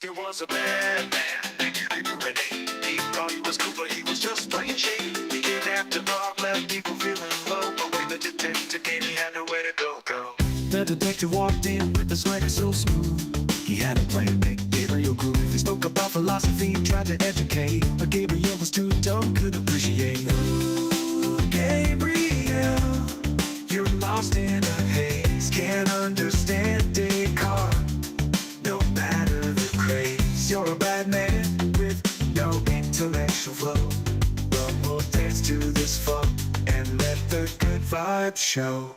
He was a bad man, Renee. He thought he was cool, but he was just playing shady. He kidnapped a dog, left people feeling low. But when the detective came, he had nowhere to go. The detective walked in with a swagger so smooth. He had a plan, make Gabriel groove. He spoke about philosophy, tried to educate, but Gabriel was too dumb, couldn't appreciate. Ooh, Gabriel, you're lost in a haze. Can't understand Descartes, no matter the craze. You're a bad man with no intellectual flow. But we'll dance to this funk and let the good vibes show.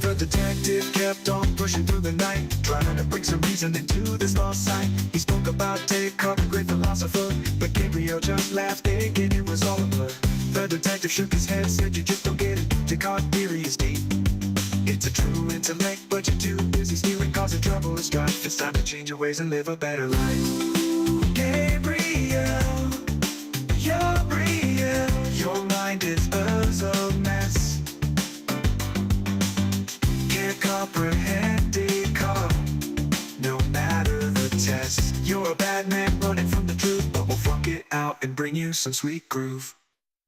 The detective kept on pushing through the night, trying to bring some reason into this lost sight. He spoke about Descartes, the great philosopher, but Gabriel just laughed, thinking it was all a blur. The detective shook his head, said you just don't get it. Descartes' theory is deep. It's a true intellect, but you're too busy stealing, causing trouble and strife. It's time to change your ways and live a better life. Gabriel, you're real. Your mind is a mess. Can't comprehend Descartes, no matter the test. You're a bad man running from the truth, but we'll funk it out and bring you some sweet groove.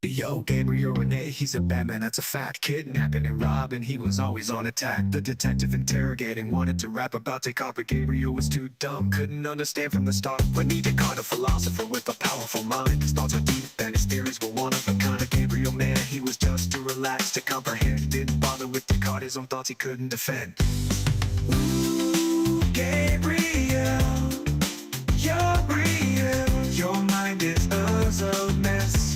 Yo, Gabriel Renee, he's a bad man, that's a fact. Kidnapping and robbing, he was always on attack. The detective interrogating wanted to rap about Descartes, but Gabriel was too dumb, couldn't understand from the start. When he Descartes, a philosopher with a powerful mind, his thoughts were deep and his theories were one of a kind. Of Gabriel, man, he was just too relaxed to comprehend. Didn't bother with Descartes, his own thoughts he couldn't defend. Ooh, Gabriel, you're real. Your mind is a mess.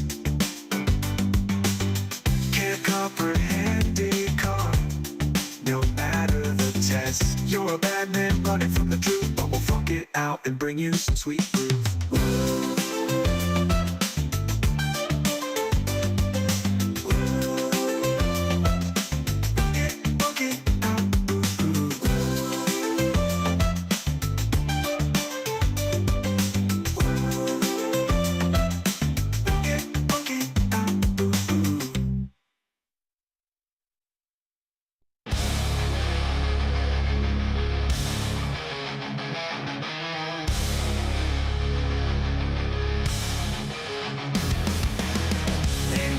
Can't comprehend Descartes, no matter the test. You're a bad man running from the truth, but we'll funk it out and bring you some sweet groove.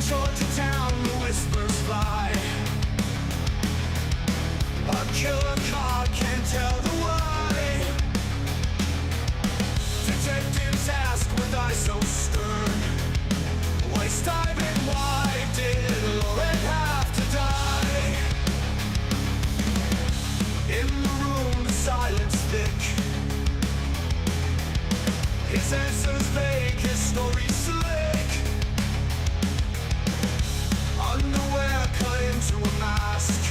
Georgia town, the whispers fly. A killer car can't tell the why. Detectives ask with eyes so stern, waist diving, why did Lauren have to die? In the room, the silence thick. His answers vague, his story slick. Underwear cut into a mask.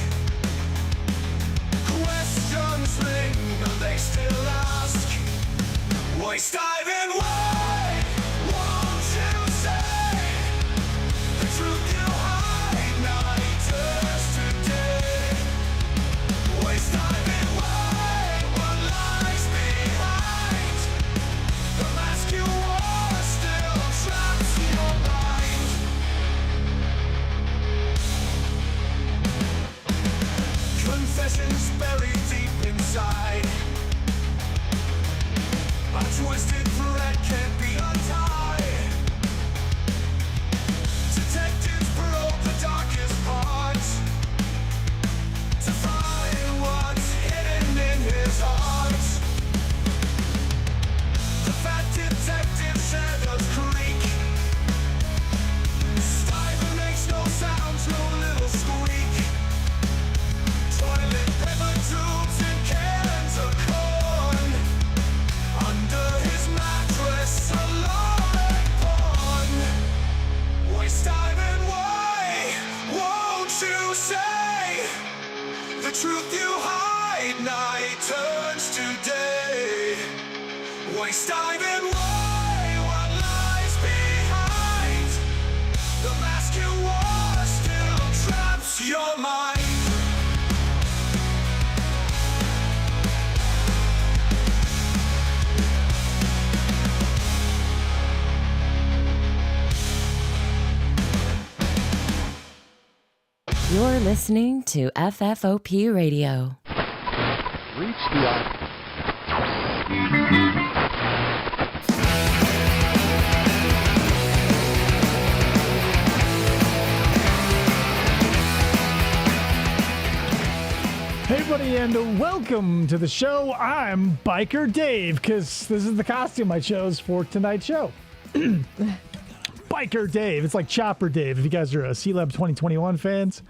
Questions linger, they still ask. Waist diving, why won't you say the truth you hide? Night turns to day. Waist diving, why what lies behind the mask you wore still traps your mind. Confessions buried deep inside. A twisted thread can't be untied. Detectives probe the darkest parts to find what's hidden in his heart. The fat detective shadows creak. Stiver makes no sounds, no little squeak. Toilet paper tubes and cans of corn. Under his mattress, a lawyer pawn. Waist diving, why won't you say the truth you hide? Night turns to day. Waist diving, why what lies behind the mask you wore still traps your mind. You're listening to FFOP Radio. Reach the Hey, everybody, and welcome to the show. I'm Biker Dave, because this is the costume I chose for tonight's show. Biker Dave. It's like Chopper Dave, if you guys are C-Lab 2021 fans.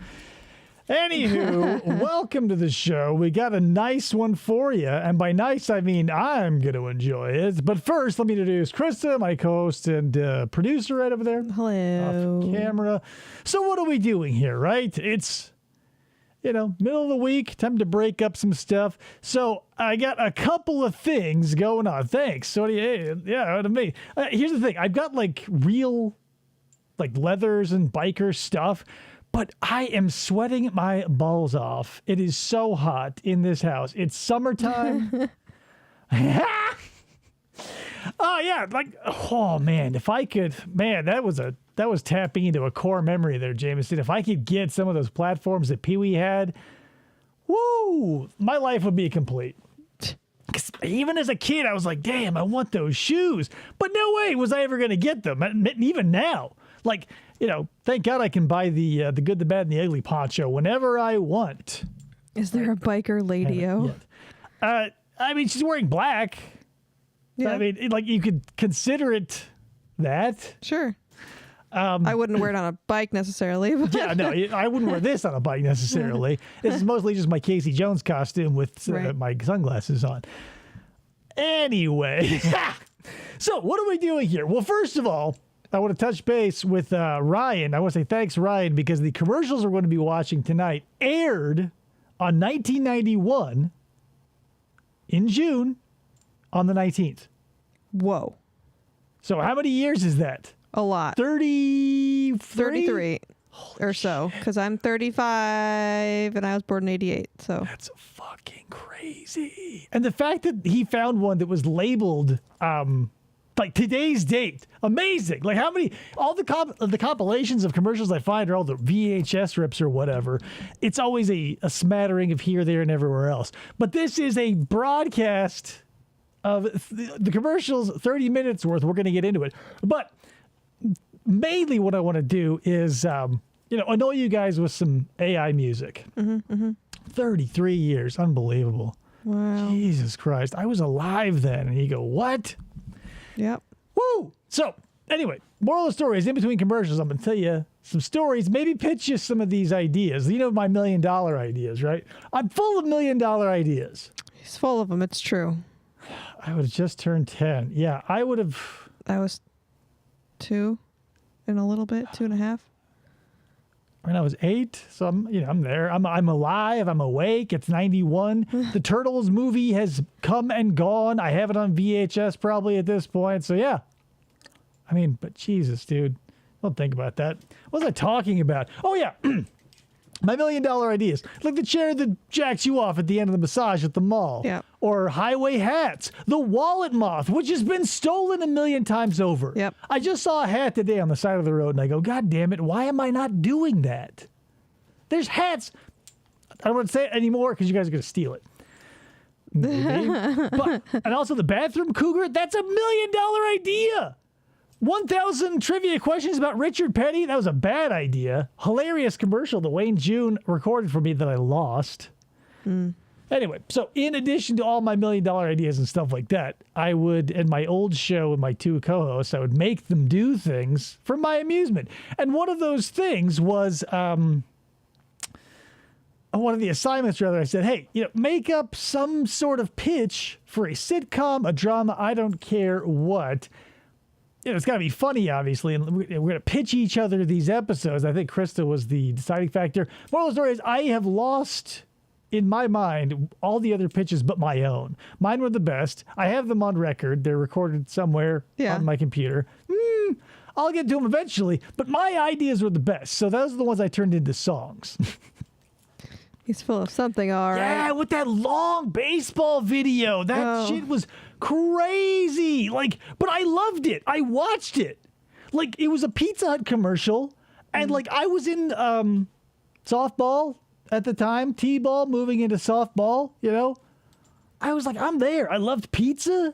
Anywho, welcome to the show. We got a nice one for you, and by nice, I mean I'm going to enjoy it. But first, let me introduce Krista, my co-host and producer right over there. Hello. Off camera. So what are we doing here, right? It's... middle of the week, time to break up some stuff. So I got a couple of things going on. Thanks. So to me. Here's the thing. I've got real leathers and biker stuff, but I am sweating my balls off. It is so hot in this house. It's summertime. Oh yeah, oh man, if I could, man, that was tapping into a core memory there, Jameson. If I could get some of those platforms that Pee-wee had, woo, my life would be complete. 'Cause even as a kid, I was like, damn, I want those shoes. But no way was I ever going to get them. And even now, thank God I can buy the good, the bad, and the ugly poncho whenever I want. Is there a biker lady-o? I mean, she's wearing black. Yeah. I mean, you could consider it that. Sure. I wouldn't wear it on a bike necessarily. But Yeah, no, I wouldn't wear this on a bike necessarily. This is mostly just my Casey Jones costume with my sunglasses on. Anyway, so what are we doing here? Well, first of all, I want to touch base with Ryan. I want to say thanks, Ryan, because the commercials we're going to be watching tonight aired on 1991 in June on the 19th. whoa. So how many years is that? A lot. 33 or so. Because I'm 35 and I was born in 88. So That's fucking crazy. And the fact that he found one that was labeled today's date, amazing. How many, all the compilations of commercials I find are all the VHS rips or whatever. It's always a smattering of here, there, and everywhere else. But this is a broadcast of the commercials, 30 minutes worth. We're going to get into it. But mainly what I want to do is, annoy you guys with some AI music. 33 years. Unbelievable. wow. Jesus Christ. I was alive then. And you go, what? Yep. Woo! So, anyway, moral of the story is in between commercials, I'm going to tell you some stories, maybe pitch you some of these ideas. My $1 million ideas, right? I'm full of $1 million ideas. He's full of them. It's true. I would have just turned 10. Yeah, I would have. I was 2 in a little bit, 2.5. When I was 8, so I'm there. I'm alive. I'm awake. It's 91. The Turtles movie has come and gone. I have it on VHS probably at this point. So yeah, I mean, but Jesus, dude, don't think about that. What was I talking about? Oh yeah, my $1 million ideas, like the chair that jacks you off at the end of the massage at the mall. Yeah. Or highway hats, the wallet moth, which has been stolen 1 million times over. Yep. I just saw a hat today on the side of the road and I go, God damn it, why am I not doing that? There's hats. I don't want to say it anymore because you guys are going to steal it. Maybe. And also the bathroom cougar, that's $1 million idea. 1,000 trivia questions about Richard Petty. That was a bad idea. Hilarious commercial that Wayne June recorded for me that I lost. Anyway, so in addition to all my $1 million ideas and stuff like that, I would, in my old show with my 2 co-hosts, I would make them do things for my amusement. And one of those things was, one of the assignments, rather, I said, hey, make up some sort of pitch for a sitcom, a drama, I don't care what. It's got to be funny, obviously, and we're going to pitch each other these episodes. I think Krista was the deciding factor. Moral of the story is I have lost, in my mind, all the other pitches but my own. Mine were the best. I have them on record. They're recorded somewhere on my computer. I'll get to them eventually, but my ideas were the best. So those are the ones I turned into songs. He's full of something, all right. Yeah, with that long baseball video. That shit was crazy. But I loved it. I watched it. It was a Pizza Hut commercial. And I was in softball at the time, T-ball moving into softball, I was like, I'm there. I loved pizza.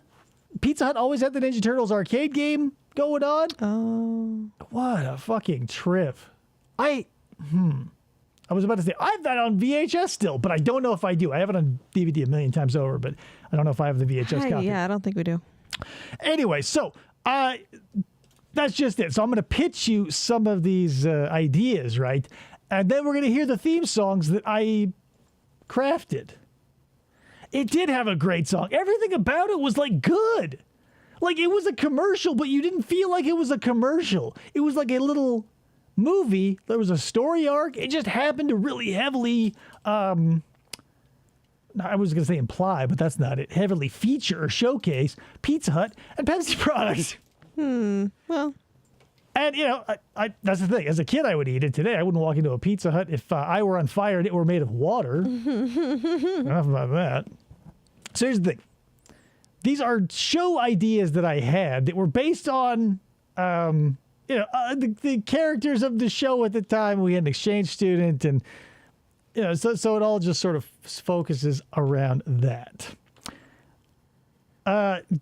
Pizza Hut always had the Ninja Turtles arcade game going on. Oh. What a fucking trip. I was about to say, I have that on VHS still, but I don't know if I do. I have it on DVD a million times over, but I don't know if I have the VHS copy. Yeah, I don't think we do. Anyway, so that's just it. So I'm going to pitch you some of these ideas, right? And then we're going to hear the theme songs that I crafted. It did have a great song. Everything about it was like good. Like it was a commercial, but you didn't feel like it was a commercial. It was like a little movie. There was a story arc. It just happened to really heavily, I was going to say imply, but that's not it. Heavily feature or showcase Pizza Hut and Pepsi products. Well. And, you know, that's the thing. As a kid, I would eat it. Today, I wouldn't walk into a Pizza Hut if I were on fire and it were made of water. Enough about that. So here's the thing. These are show ideas that I had that were based on, the characters of the show at the time. We had an exchange student, and, you know, so it all just sort of focuses around that.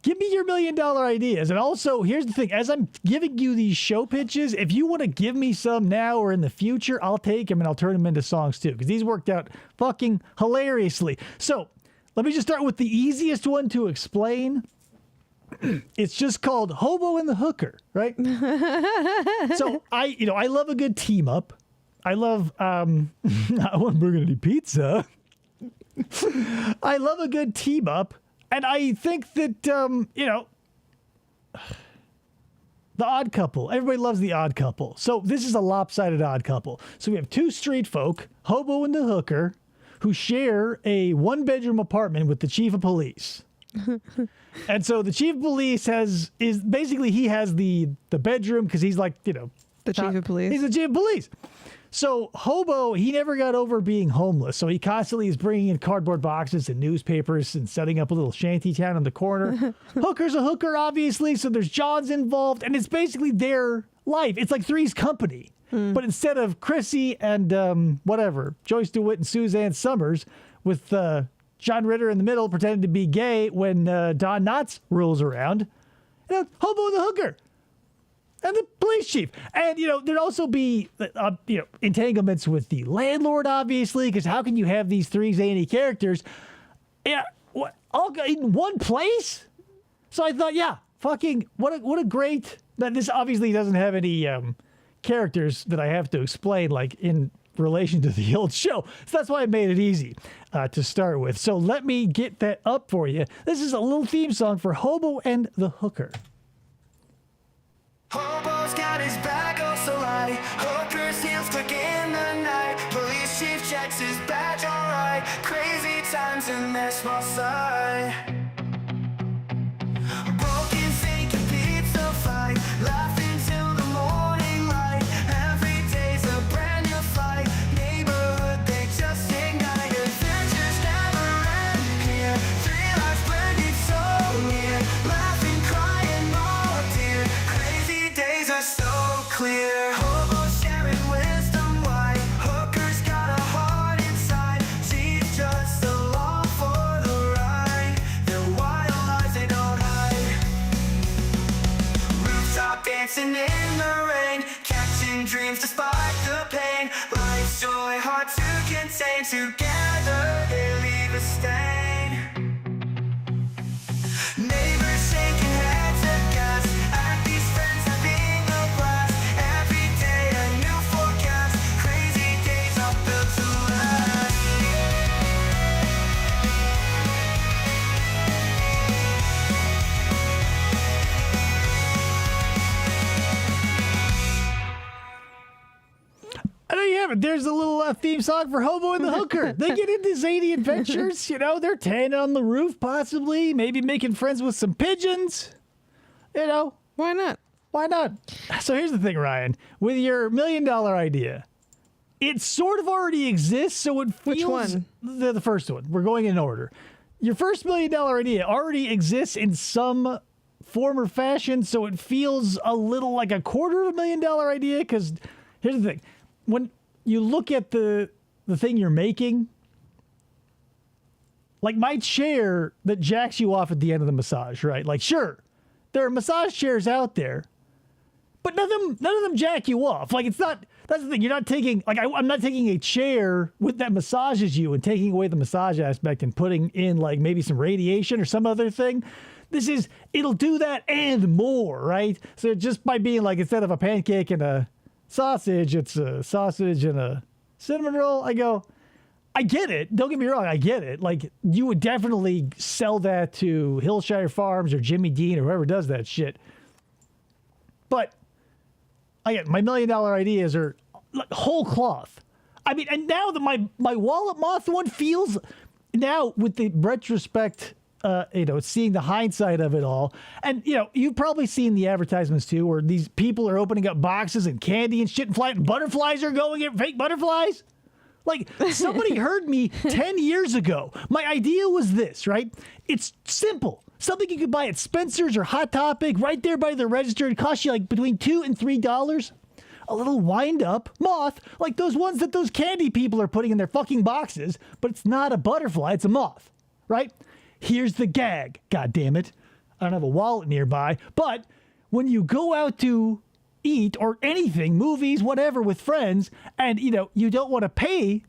Give me your $1 million ideas. And also, here's the thing. As I'm giving you these show pitches, if you want to give me some now or in the future, I'll take them and I'll turn them into songs too, because these worked out fucking hilariously. So let me just start with the easiest one to explain. It's just called Hobo and the Hooker, right? So I love a good team up. I love, I want burgundy pizza. I love a good team up. And I think that, The Odd Couple. Everybody loves The Odd Couple. So this is a lopsided odd couple. So we have two street folk, Hobo and the Hooker, who share a one-bedroom apartment with the chief of police. And so the chief of police has the bedroom because he's like, the chief of police. He's the chief of police. So Hobo, he never got over being homeless. So he constantly is bringing in cardboard boxes and newspapers and setting up a little shanty town on the corner. Hooker's a hooker, obviously. So there's Johns involved. And it's basically their life. It's like Three's Company. But instead of Chrissy and Joyce DeWitt and Suzanne Summers with John Ritter in the middle pretending to be gay when Don Knotts rolls around, Hobo and the Hooker. And the police chief. And, there'd also be, entanglements with the landlord, obviously, because how can you have these three zany characters all in one place? So I thought, what a great, this obviously doesn't have any characters that I have to explain, like in relation to the old show. So that's why I made it easy to start with. So let me get that up for you. This is a little theme song for Hobo and the Hooker. Hobo's got his back all so light. Hooker's heels click in the night. Police chief checks his badge, alright. Crazy times in their small side. Broken fake and pizza fight. Laughing till the morning light. Every day's a brand new fight. Neighborhood, they just ignite. Adventures never end here. Three lives blended so near. Laughing, crying, oh dear. Crazy days are so clear. Hobo's sharing wisdom wide. Hooker's got a heart inside. She's just along for the ride. Their wild lives they don't hide. Rooftop dancing in the rain. Catching dreams despite the pain. Life's joy hard to contain. Together they leave a stain. Neighbors shaking heads aghast at these friends having a blast. Every day a new forecast. Crazy days are built to last. I know you have it. There's a little theme song for Hobo and the Hooker. They get into zany adventures. They're tanning on the roof, possibly. Maybe making friends with some pigeons. Why not? Why not? So here's the thing, Ryan. With your $1 million idea, it sort of already exists, so it feels... Which one? The first one. We're going in order. Your first $1 million idea already exists in some form or fashion, so it feels a little like a $250,000 idea, because here's the thing. When you look at the thing you're making, like my chair that jacks you off at the end of the massage, right? Like, sure, there are massage chairs out there, but none of them jack you off. Like, it's not, That's the thing. You're not taking, like, I'm not taking a chair that massages you and taking away the massage aspect and putting in, like, maybe some radiation or some other thing. It'll do that and more, right? So just by being like, instead of a pancake and a sausage, it's a sausage and a cinnamon roll. I get it. Don't get me wrong. I get it. Like, you would definitely sell that to Hillshire Farms or Jimmy Dean or whoever does that shit. But again, my $1 million ideas are like whole cloth. I mean, and now that my wallet moth one feels, now with the retrospect, seeing the hindsight of it all. And, you've probably seen the advertisements too, where these people are opening up boxes and candy and shit and flying. Butterflies are going in, fake butterflies. Like, somebody heard me 10 years ago. My idea was this, right? It's simple. Something you could buy at Spencer's or Hot Topic right there by the register. It costs you like between $2 and $3. A little wind-up moth, like those ones that those candy people are putting in their fucking boxes, but it's not a butterfly, it's a moth, right? Here's the gag, God damn it. I don't have a wallet nearby, but when you go out to eat or anything, movies, whatever, with friends, and, you don't want to pay,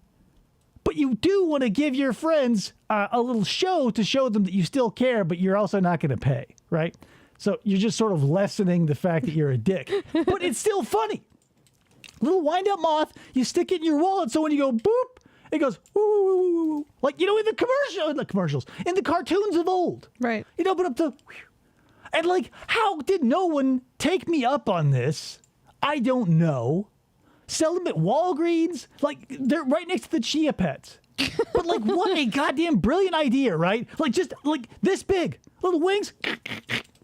but you do want to give your friends a little show to show them that you still care, but you're also not going to pay, right? So you're just sort of lessening the fact that you're a dick. But it's still funny. Little wind-up moth, you stick it in your wallet, so when you go boop, it goes woo, woo, woo, woo, woo. Like, in the commercials, in the cartoons of old. Right. You'd open up and like, how did no one take me up on this? I don't know. Sell them at Walgreens. Like, they're right next to the Chia Pets. But like, what a goddamn brilliant idea, right? Like, just like this big. Little wings.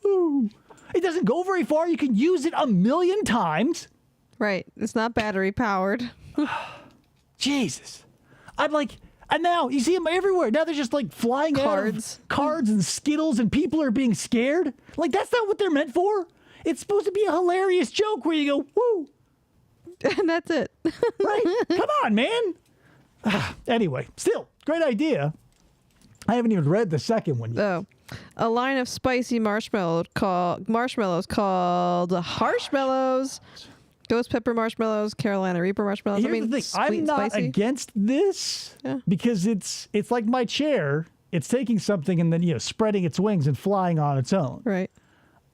Ooh. It doesn't go very far. You can use it 1,000,000 times. Right. It's not battery powered. Jesus. I'm like, and now you see them everywhere. Now they're just like flying Cards. out of cards and Skittles, and people are being scared. Like, that's not what they're meant for. It's supposed to be a hilarious joke where you go, woo. And that's it. Right? Come on, man. Anyway, still, great idea. I haven't even read the second one yet. Oh, a line of spicy marshmallows called Harshmallows. Ghost pepper marshmallows, Carolina Reaper marshmallows. Here's the thing. I'm not spicy. against this because it's like my chair. It's taking something and then, spreading its wings and flying on its own. Right.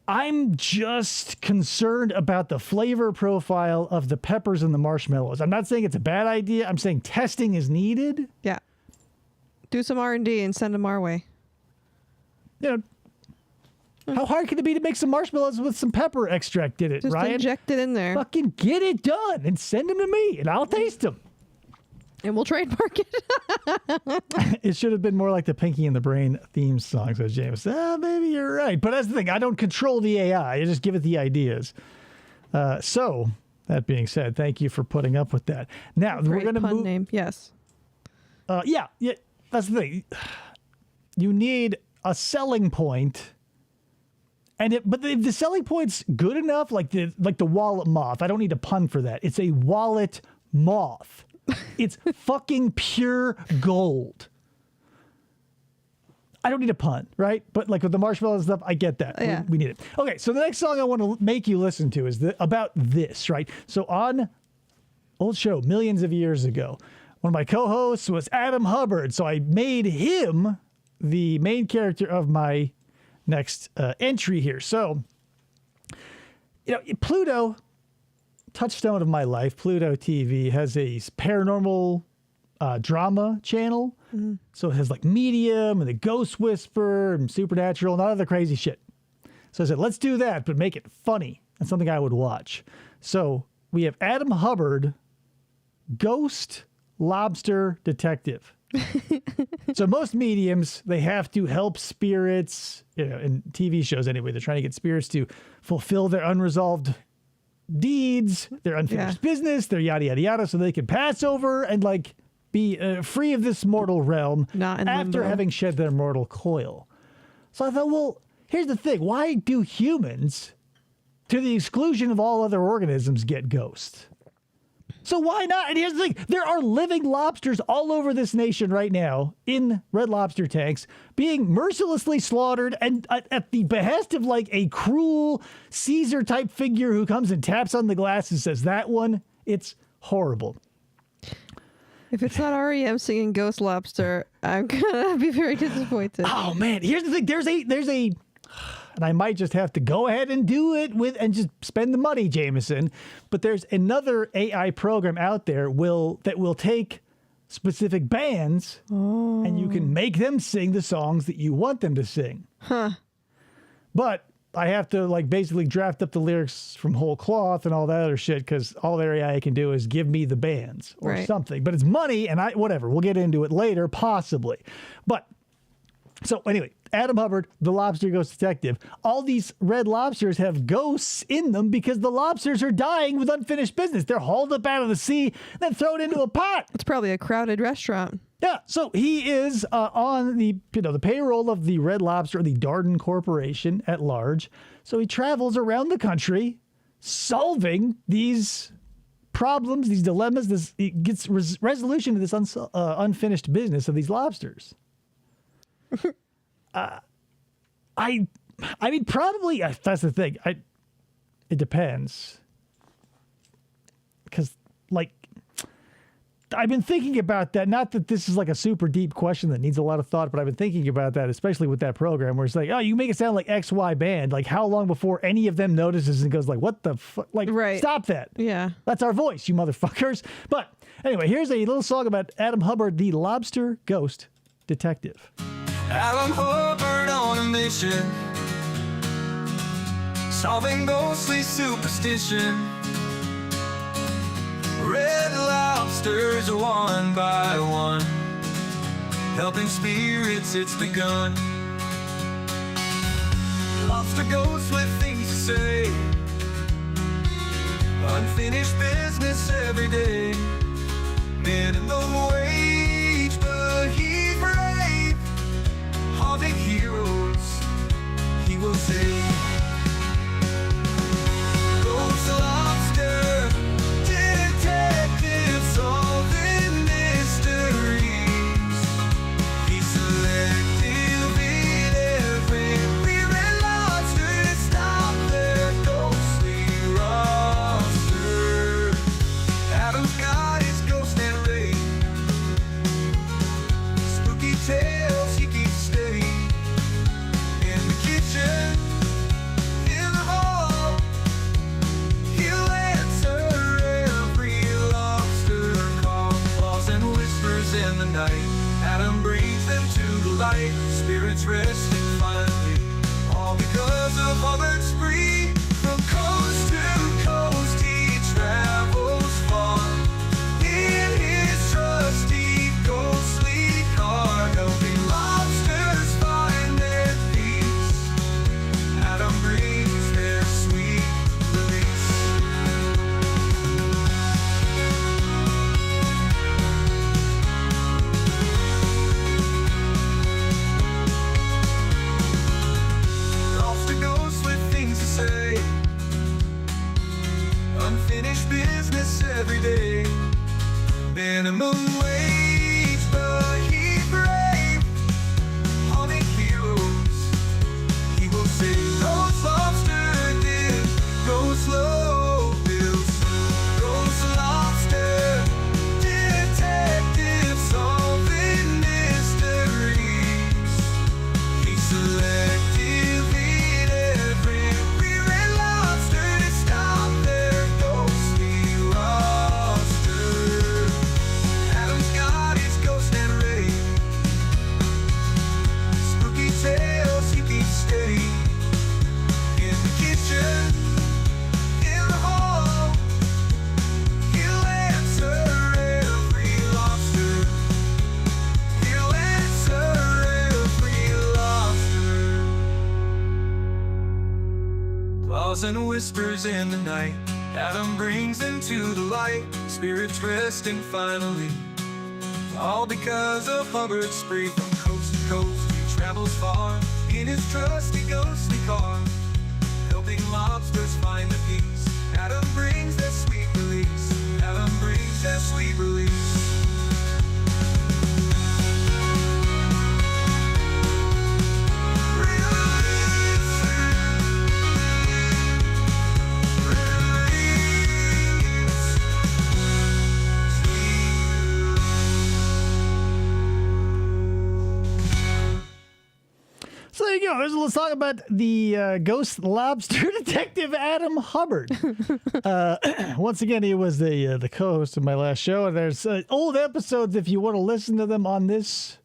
I'm just concerned about the flavor profile of the peppers and the marshmallows. I'm not saying it's a bad idea. I'm saying testing is needed. Yeah. Do some R&D and send them our way. How hard can it be to make some marshmallows with some pepper extract in it, Just Ryan? inject it in there. Fucking get it done and send them to me and I'll taste them. And we'll trademark it. It should have been more like the Pinky and the Brain theme song, says James. Maybe you're right. But that's the thing. I don't control the AI. I just give it the ideas. So, that being said, thank you for putting up with that. Now, we're going to move. Name. Yes. Yeah, that's the thing. You need a selling point. But if the selling point's good enough, like the wallet moth, I don't need a pun for that. It's a wallet moth. It's fucking pure gold. I don't need a pun, right? But like with the marshmallow stuff, I get that. Yeah. We need it. Okay, so the next song I want to make you listen to is about this, right? So on old show, millions of years ago, one of my co-hosts was Adam Hubbard. So I made him the main character of my next entry here. So, Pluto, touchstone of my life, Pluto TV has a paranormal drama channel. Mm-hmm. So it has like Medium and the Ghost Whisperer and Supernatural and all other crazy shit. So I said, let's do that, but make it funny and something I would watch. So we have Adam Hubbard, Ghost Lobster Detective. So most mediums, they have to help spirits, in TV shows anyway, they're trying to get spirits to fulfill their unresolved deeds, their unfinished business, their yada, yada, yada, so they can pass over and like be free of this mortal realm after having shed their mortal coil. So I thought, well, here's the thing. Why do humans, to the exclusion of all other organisms, get ghosts? So why not? And here's the thing. There are living lobsters all over this nation right now in Red Lobster tanks being mercilessly slaughtered and at the behest of like a cruel Caesar type figure who comes and taps on the glass and says, that one, it's Horrible. If it's not REM singing Ghost Lobster, I'm gonna be very disappointed. Oh man, here's the thing. There's a, and I might just have to go ahead and do it and just spend the money, Jameson. But there's another AI program out there that will take specific bands and you can make them sing the songs that you want them to sing. Huh. But I have to like basically draft up the lyrics from whole cloth and all that other shit because all their AI can do is give me the bands or Right. something. But it's money and whatever. We'll get into it later, possibly. But so anyway, Adam Hubbard, the lobster ghost detective. All these red lobsters have ghosts in them because the lobsters are dying with unfinished business. They're hauled up out of the sea, then thrown into a pot. It's probably a crowded restaurant. Yeah, so he is on the payroll of the Red Lobster, the Darden Corporation at large. So he travels around the country solving these problems, these dilemmas. He gets resolution to this unfinished business of these lobsters. I mean, probably that's the thing. It depends, because like I've been thinking about that. Not that this is like a super deep question that needs a lot of thought, but I've been thinking about that, especially with that program where it's like, oh, you make it sound like XY band. Like, how long before any of them notices and goes like, what the fuck? Like, Right. Stop that. Yeah. That's our voice, you motherfuckers. But anyway, here's a little song about Adam Hubbard, the lobster ghost detective. Adam Hubbard on a mission, solving ghostly superstition. Red lobsters one by one, helping spirits, it's begun. Lobster ghosts with things to say, unfinished business every day. Minimum wage, but he's brave. Haunting heroes, he will save. Ghost lobster detective solving mysteries. He's selective in every red lobster to stop their ghostly roster. Adam's got his ghost and ray, spooky tales he keeps steady. In the kitchen, in the hall, he'll answer every lobster call. Claws and whispers in the night, Adam brings them to the light. Spirits resting finally, all because of Hubbard's spree. From coast to coast he travels far, in his trusty ghostly car, helping lobsters find their peace. Adam brings their sweet release. Lobster ghosts with things to say, unfinished business every day. Minimum wage, but he's brave. Haunting heroes, he will save. Ghost lobster did go slow bills. Ghost lobster detective solving mysteries. He's selective in every red lobster to stop their ghostly roster. Adam's got his ghost and ray, spooky tales he keeps steady. In the kitchen, in the hall, he'll answer every lobster. He'll answer every lobster. Claws and whispers in the night, Adam brings them to the light. Spirits resting finally, all because of Hubbard's spree. From coast to coast he travels far, in his trusty ghostly car, helping lobsters find the peace. Adam brings that sweet release. Adam brings that sweet release. Release. you go. There's a little song about the ghost lobster detective Adam Hubbard. Once again, he was the co-host of my last show. And there's old episodes if you want to listen to them on this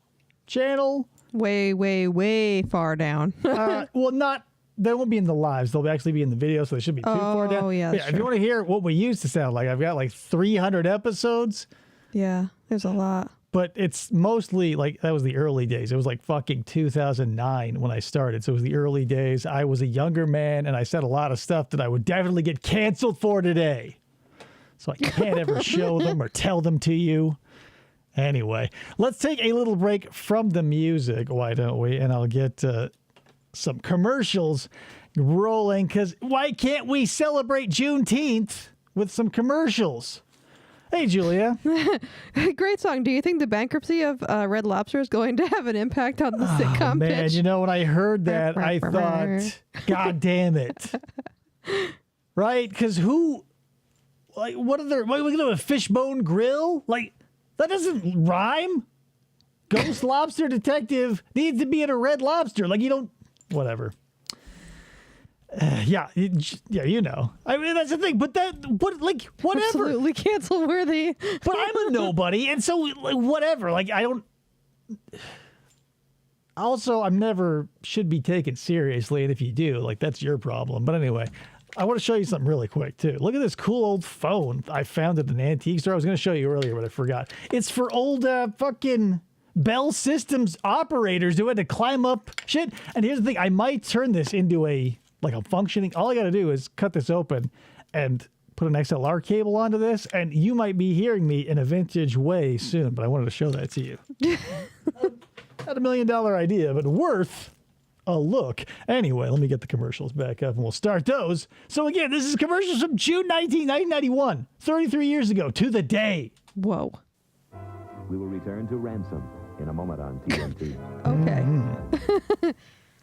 channel. Way, way, way far down. They won't be in the lives. They'll actually be in the video, so they should be too far down. Oh, yeah. If you want to hear what we used to sound like, I've got like 300 episodes. Yeah, there's a lot. But it's mostly like, that was the early days. It was like fucking 2009 when I started. So it was the early days. I was a younger man, and I said a lot of stuff that I would definitely get canceled for today. So I can't ever show them or tell them to you. Anyway, let's take a little break from the music, why don't we? And I'll get some commercials rolling, because why can't we celebrate Juneteenth with some commercials? Hey, Julia. Great song. Do you think the bankruptcy of Red Lobster is going to have an impact on the sitcom Man, pitch? you know, when I heard that, I thought, God damn it. Right? Because what are we going to do, a fishbone grill? Like, that doesn't rhyme. Ghost lobster detective needs to be at a Red Lobster. Like, you don't, whatever. Yeah, you know. I mean, that's the thing. But whatever. Absolutely cancel worthy. But I'm a nobody, and so like, whatever. Like, I don't. Also, I'm never should be taken seriously, and if you do, like, that's your problem. But anyway, I want to show you something really quick too. Look at this cool old phone I found at an antique store. I was going to show you earlier, but I forgot. It's for old fucking Bell Systems operators who had to climb up shit. And here's the thing: I might turn this into a functioning. All I got to do is cut this open and put an XLR cable onto this, and you might be hearing me in a vintage way soon. But I wanted to show that to you. Not $1 million idea, but worth a look. Anyway, let me get the commercials back up, and we'll start those. So again, this is commercials from June 1991, 33 years ago to the day. Whoa. We will return to Ransom in a moment on TNT. Okay.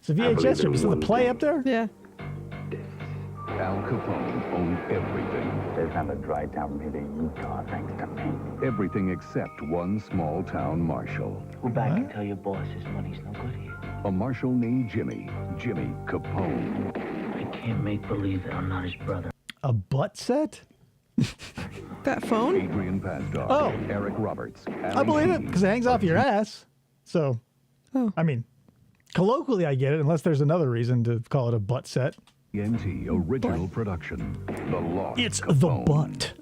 So VHS, was the play up there? Yeah. Al Capone owned everything. There's not a dry town near Utah, thanks to me. Everything except one small town marshal. Go back and tell your boss his money's no good here. A marshal named Jimmy Capone. I can't make believe that I'm not his brother. A butt set? That phone? Adrian Pasdar. Oh. Eric Roberts. I believe it, because it hangs off your ass. So, I mean, colloquially I get it, unless there's another reason to call it a butt set. TNT original production. The Lost It's Capone. the butt.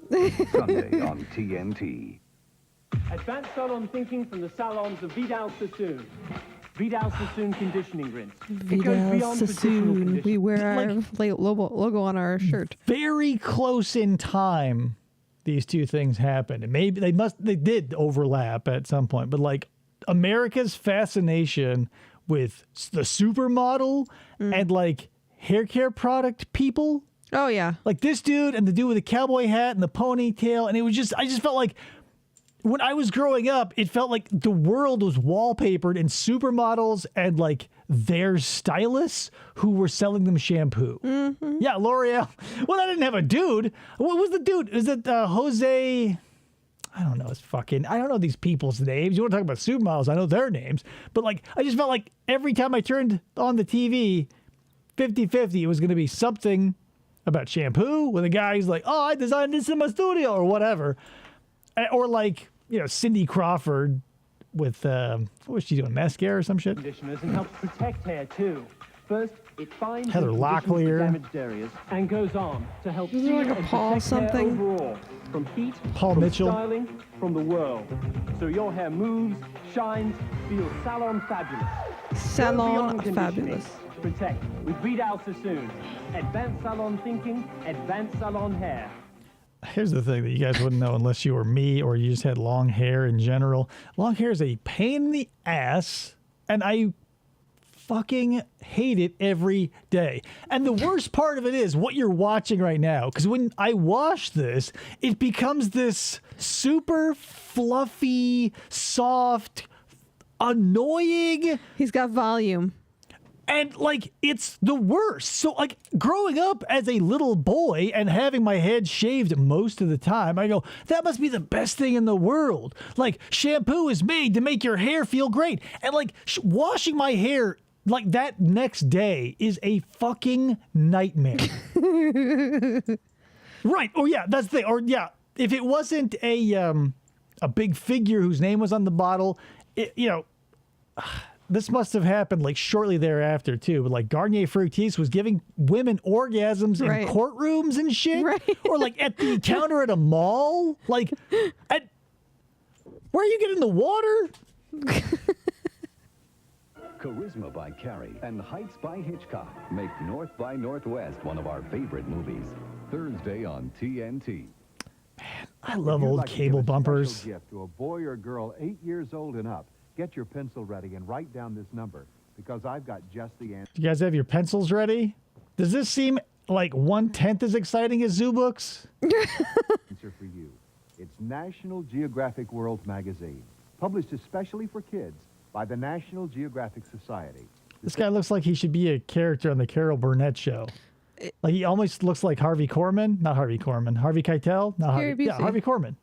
Sunday on TNT. Advanced salon thinking from the salons of Vidal Sassoon. Vidal Sassoon conditioning rinse. It goes Vidal beyond traditional Sassoon. conditioning. We wear our logo on our shirt. Very close in time, these two things happened. And maybe they did overlap at some point, but like America's fascination with the supermodel and like hair care product people. Oh, yeah. Like this dude and the dude with the cowboy hat and the ponytail. And it was just, I just felt like when I was growing up, it felt like the world was wallpapered in supermodels and like their stylists who were selling them shampoo. Mm-hmm. Yeah, L'Oreal. Well, I didn't have a dude. What was the dude? Is it Jose? I don't know. I don't know these people's names. You want to talk about supermodels? I know their names. But like, I just felt like every time I turned on the TV, 50-50, it was going to be something about shampoo with a guy who's like, oh, I designed this in my studio or whatever. Or like, you know, Cindy Crawford with, what was she doing, mascara or some shit? Conditioners and helps protect hair too. First, it finds Heather and conditions the Locklear. damaged areas and goes on to help Isn't there seal like a and Paul protect hair something? overall, from heat, Paul from Mitchell. styling, from the world. So your hair moves, shines, feels salon fabulous. Go Salon beyond conditioning. fabulous. Protect with Vidal Sassoon. Advanced salon thinking, advanced salon hair. Here's the thing that you guys wouldn't know unless you were me or you just had long hair in general. Long hair is a pain in the ass, and I fucking hate it every day. And the worst part of it is what you're watching right now, because when I wash this, it becomes this super fluffy, soft, annoying. He's got volume. And, like, it's the worst. So, like, growing up as a little boy and having my head shaved most of the time, I go, that must be the best thing in the world. Like, shampoo is made to make your hair feel great. And, like, washing my hair Like that next day is a fucking nightmare. Right. Oh yeah, that's the thing. Or yeah, if it wasn't a big figure whose name was on the bottle, this must have happened like shortly thereafter too. But like Garnier Fructis was giving women orgasms in courtrooms and shit, or like at the counter at a mall. Like, where are you getting the water? Charisma by Carey and Heights by Hitchcock make North by Northwest one of our favorite movies. Thursday on TNT. I love old cable bumpers. Gift to a boy or girl 8 years old and up. Get your pencil ready and write down this number because I've got just the answer. You guys have your pencils ready? Does this seem like 1/10 as exciting as Zoo Books? Answer for you. It's National Geographic World Magazine, published especially for kids by the National Geographic Society. This guy looks like he should be a character on the Carol Burnett show. Like he almost looks like Harvey Korman. Not Harvey Korman. Harvey Keitel? Not Harvey. Yeah, Harvey Korman.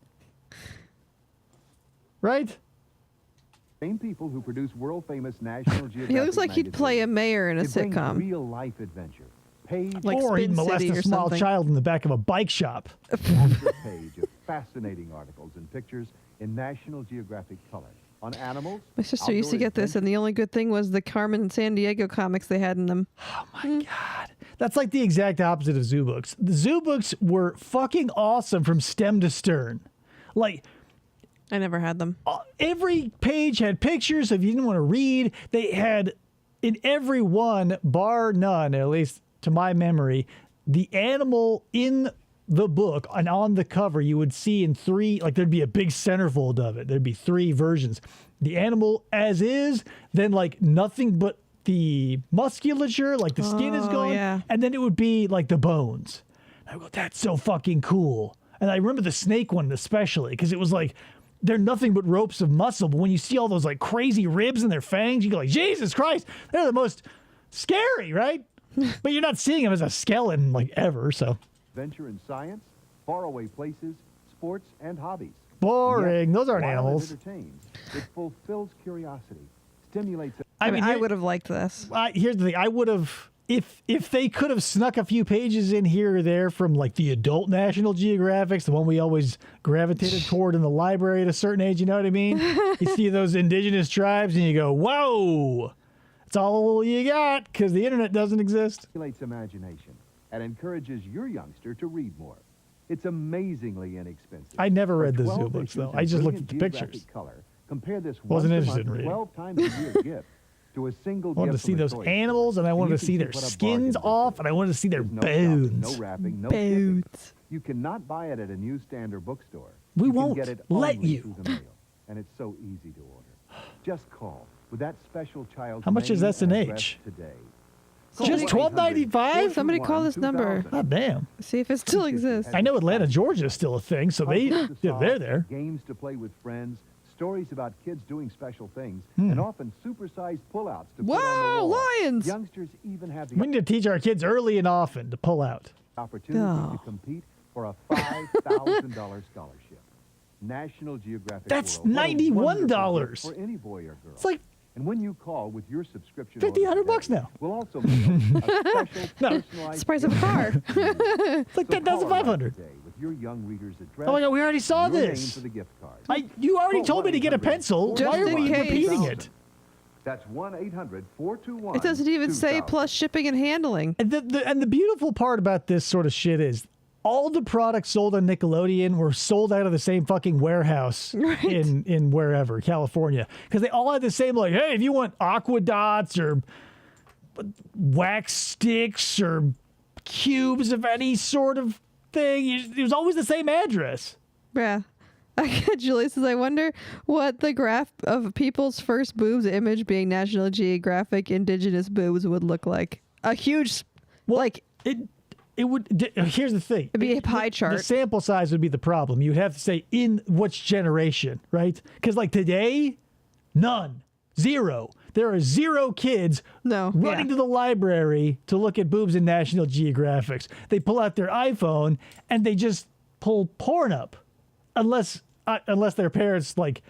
Right? Same people who produce world-famous National Geographic He looks like he'd play a mayor in a It brings sitcom. real-life adventure. Page Like or he'd Spin molest City a or small something. child in the back of a bike shop. after page of fascinating articles and pictures in National Geographic color on animals. My sister used to outdoor get this, and the only good thing was the Carmen San Diego comics they had in them. Oh my God. That's like the exact opposite of Zoo Books. The Zoo Books were fucking awesome from stem to stern. Like, I never had them. every page had pictures. If you didn't want to read, they had in every one, bar none, at least to my memory, the animal in the book and on the cover you would see in three, like there'd be a big centerfold of it. There'd be three versions. The animal as is, then like nothing but the musculature, like the skin is gone, yeah. and then it would be like the bones. And I go, that's so fucking cool. And I remember the snake one especially because it was like, they're nothing but ropes of muscle. But when you see all those like crazy ribs in their fangs, you go like, Jesus Christ, they're the most scary, right? But you're not seeing them as a skeleton like ever, so. Adventure in science, faraway places, sports, and hobbies. Boring. Yet, Those aren't while it animals. entertains, it fulfills curiosity, stimulates. I mean, I here- would have liked this. Here's the thing. I would have, if they could have snuck a few pages in here or there from like the adult National Geographics, the one we always gravitated toward in the library at a certain age, you know what I mean? You see those indigenous tribes and you go, whoa, that's all you got because the internet doesn't exist. Stimulates imagination and encourages your youngster to read more. It's amazingly inexpensive. I never For read the 12 zoo books, issues though. in I just looked brilliant at the geographic pictures. Color. Compare this Wasn't once a interested in month, reading. 12 times a year gift to a single I wanted to gift see from a those toy animals, store. and I wanted you to can see see their what a skins bargain off, this and I wanted to see their is. No shopping, bones. no wrapping, no shipping. Bones. You cannot buy it at a newsstand or bookstore. We You can won't get it let only you. through the mail, and it's so easy to order. Just call with that special child's How much is name S and and address H? today. Just $12.95? Somebody call this number. God damn. See if it still exists. I know Atlanta, Georgia is still a thing, so they're there. Games to play with friends, stories about kids doing special things, Hmm. and often supersized pullouts to put on Whoa, the wall. lions! Youngsters even have the We need to teach our kids early and often to pull out. opportunity Oh. to compete for a $5,000 scholarship. National Geographic That's World. What a $91. wonderful gift for any boy or girl. It's like And when you call with your subscription, $1,500 order now. today, we'll also mail a special No. personalized It's the price of a car. it's like So call around 10,500. today with your young reader's address. Oh my God, we already saw your name this. for the gift card. You already told me to get a pencil. Just Why are in we case. repeating it? That's 1-800-421. It doesn't even say 2000. plus shipping and handling. And the beautiful part about this sort of shit is all the products sold on Nickelodeon were sold out of the same fucking warehouse Right. in wherever, California. Because they all had the same, like, hey, if you want aqua dots or wax sticks or cubes of any sort of thing, it was always the same address. Yeah. Julie says, I wonder what the graph of people's first boobs image being National Geographic indigenous boobs would look like. A huge, like, It would. Here's the thing. It'd be a pie The chart. sample size would be the problem. You'd have to say in which generation, right? Because like today, none, zero. There are 0 kids running to the library to look at boobs in National Geographics. They pull out their iPhone and they just pull porn up, unless their parents like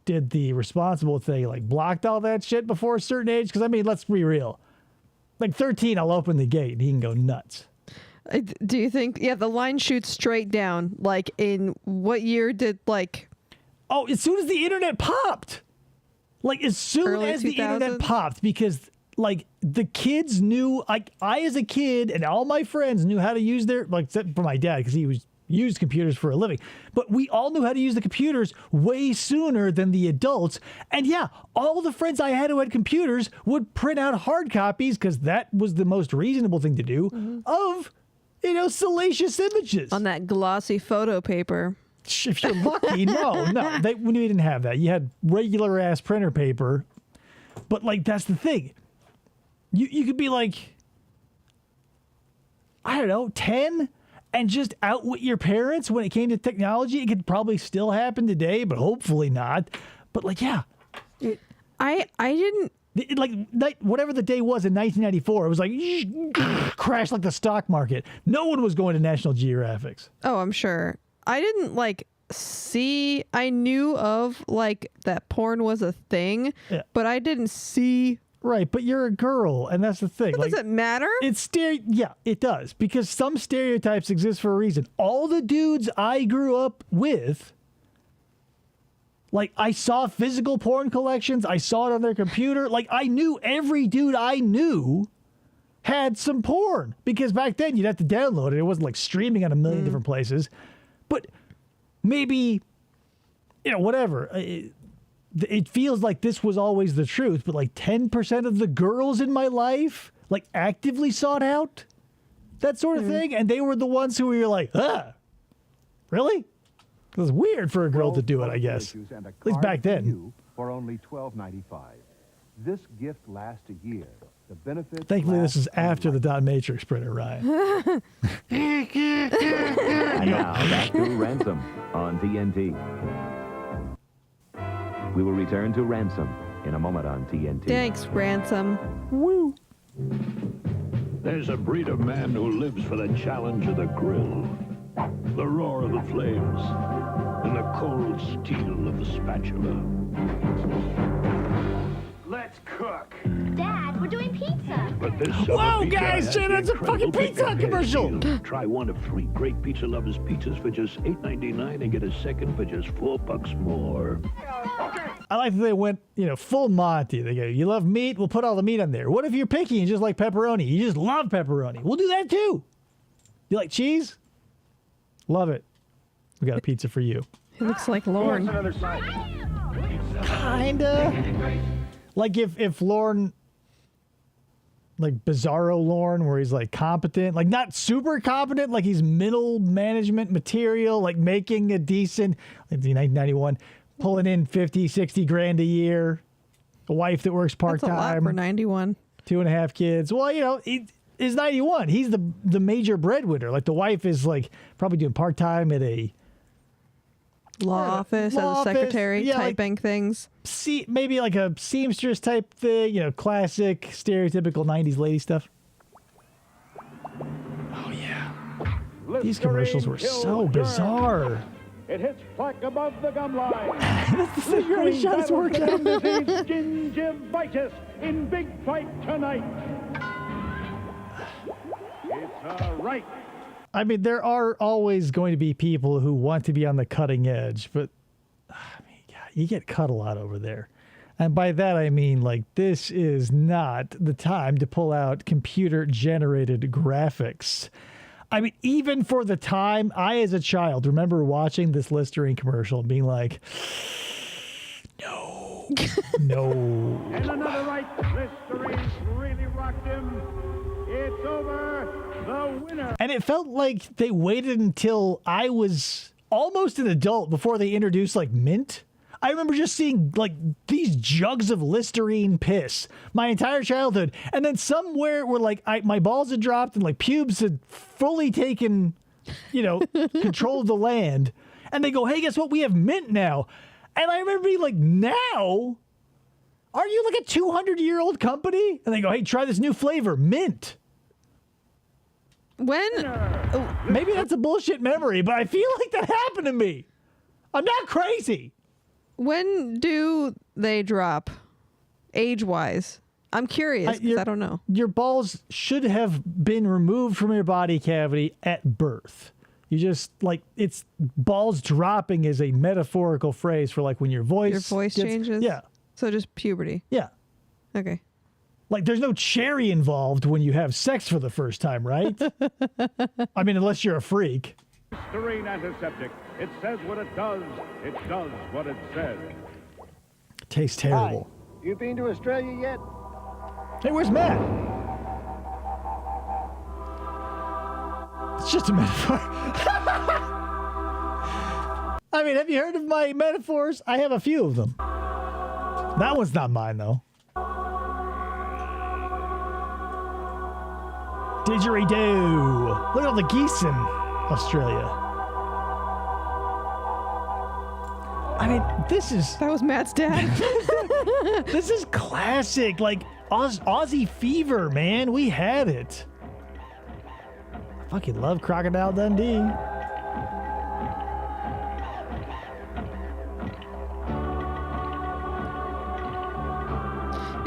did the responsible thing, like blocked all that shit before a certain age. Because I mean, let's be real. Like 13, I'll open the gate and he can go nuts. Do you think, the line shoots straight down? Like, in what year did, like... Oh, as soon as the internet popped. Like, as soon Early as the 2000s? internet popped, because, like, the kids knew, like, I as a kid and all my friends knew how to use their, like, except for my dad, because he used computers for a living. But we all knew how to use the computers way sooner than the adults. And yeah, all the friends I had who had computers would print out hard copies, because that was the most reasonable thing to do, of... salacious images. On that glossy photo paper. If you're lucky, no, we didn't have that. You had regular ass printer paper, but like that's the thing. You could be like, I don't know, 10, and just outwit your parents when it came to technology. It could probably still happen today, but hopefully not. But like, yeah, I didn't. Like whatever the day was in 1994, it was like crashed like the stock market. No one was going to National Geographics. Oh, I'm sure. I didn't see. I knew of that porn was a thing, but I didn't see. Right, but you're a girl, and that's the thing. Does it matter? Yeah, it does, because some stereotypes exist for a reason. All the dudes I grew up with. Like, I saw physical porn collections. I saw it on their computer. Like, I knew every dude I knew had some porn. Because back then, you'd have to download it. It wasn't, like, streaming on a million different places. But maybe, whatever. It feels like this was always the truth. But, like, 10% of the girls in my life, like, actively sought out that sort of thing. And they were the ones who were like, really? It was weird for a girl to do it, I guess. At least back then. For only $12.95. This gift lasts a year. The benefits. Thankfully, this is after the dot matrix printer, Ryan. And now back to Ransom on TNT. We will return to Ransom in a moment on TNT. Thanks, Ransom. Woo. There's a breed of man who lives for the challenge of the grill, the roar of the flames, and the cold steel of the spatula. Let's cook. Dad, we're doing pizza. But this Whoa, summer, Pizza guys, has Jen, the that's a incredible fucking pizza Pick-and-Pay commercial. deal. Try one of 3 great Pizza Lovers pizzas for just $8.99 and get a second for just $4 more. I like that they went, full Monty. They go, you love meat? We'll put all the meat on there. What if you're picky and just like pepperoni? You just love pepperoni. We'll do that too. You like cheese? Love it. We got a pizza for you. He looks like Lorne. Kinda. Like if Lorne, like Bizarro Lorne, where he's like competent, like not super competent, like he's middle management material, like making a decent, like 1991, pulling in 50, 60 grand a year, a wife that works part-time. That's a lot for 91. 2.5 kids. Well, he's 91. He's the major breadwinner. Like the wife is like probably doing part-time at a Law office as a secretary, typing things. See, maybe like a seamstress type thing, classic, stereotypical 90s lady stuff. Oh, yeah. These commercials were so bizarre. It hits flack above the gum line. That's the thing, you already shot his work out. Gingivitis in big fight tonight. It's a right. I mean, there are always going to be people who want to be on the cutting edge, but I mean, God, you get cut a lot over there. And by that, I mean, like, this is not the time to pull out computer-generated graphics. I mean, even for the time, I, as a child, remember watching this Listerine commercial and being like, no. And another right. Listerine really rocked him. It's over. The winner. And it felt like they waited until I was almost an adult before they introduced like mint. I remember just seeing like these jugs of Listerine piss my entire childhood. And then somewhere where like my balls had dropped and like pubes had fully taken, control of the land. And they go, hey, guess what? We have mint now. And I remember being like, now? Are you like a 200-year-old company? And they go, hey, try this new flavor, mint. When? Maybe that's a bullshit memory, but I feel like that happened to me. I'm not crazy. When do they drop, age-wise? I'm curious because I don't know. Your balls should have been removed from your body cavity at birth. You just it's balls dropping is a metaphorical phrase for when your voice changes. Yeah. So just puberty. Yeah. Okay. There's no cherry involved when you have sex for the first time, right? I mean, unless you're a freak. Listerine antiseptic. It says what it does. It does what it says. Tastes terrible. You been to Australia yet? Hey, where's Matt? It's just a metaphor. I mean, have you heard of my metaphors? I have a few of them. That one's not mine, though. Didgeridoo. Look at all the geese in Australia. I mean, That was Matt's dad. This is classic. Aussie fever, man. We had it. I fucking love Crocodile Dundee.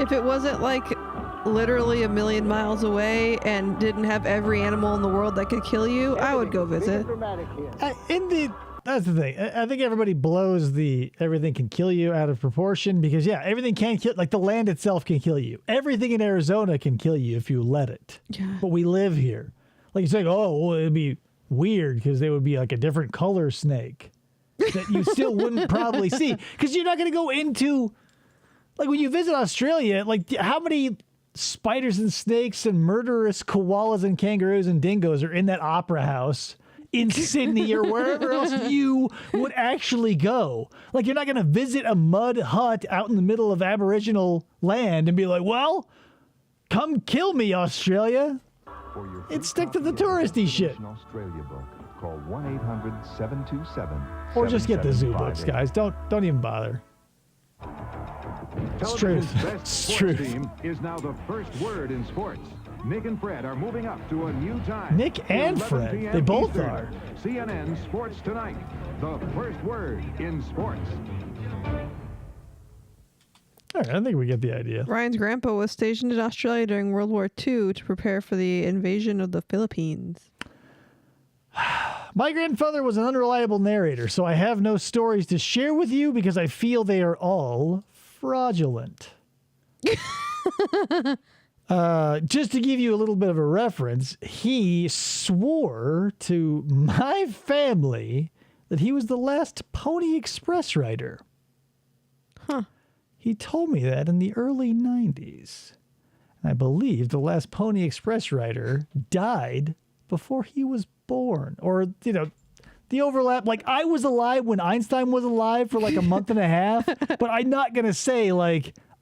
If it wasn't literally a million miles away and didn't have every animal in the world that could kill you, I would go visit. That's the thing. I think everybody blows the everything can kill you out of proportion because, everything can kill. The land itself can kill you. Everything in Arizona can kill you if you let it. Yeah. But we live here. You say, it'd be weird because they would be a different color snake that you still wouldn't probably see because you're not going to go into, when you visit Australia, how many spiders and snakes and murderous koalas and kangaroos and dingoes are in that opera house in Sydney or wherever else you would actually go. You're not going to visit a mud hut out in the middle of Aboriginal land and be like, well, come kill me, Australia. It's stick to the touristy shit. Australia book. Call 1-800-727. Or just get the zoo books, guys. Don't even bother. It's truth. Television's best It's sports truth. team is now the first word in sports. Nick and Fred are moving up to a new time. Nick and 11 Fred. p.m. They both Eastern. are. CNN Sports Tonight. The first word in sports. All right, I think we get the idea. Ryan's grandpa was stationed in Australia during World War II to prepare for the invasion of the Philippines. My grandfather was an unreliable narrator, so I have no stories to share with you because I feel they are all fraudulent. Just to give you a little bit of a reference, he swore to my family that he was the last Pony Express writer. Huh. He told me that in the early 90s. And I believe the last Pony Express writer died before he was born. Or, the overlap. I was alive when Einstein was alive for a month and a half. But I'm not going to say,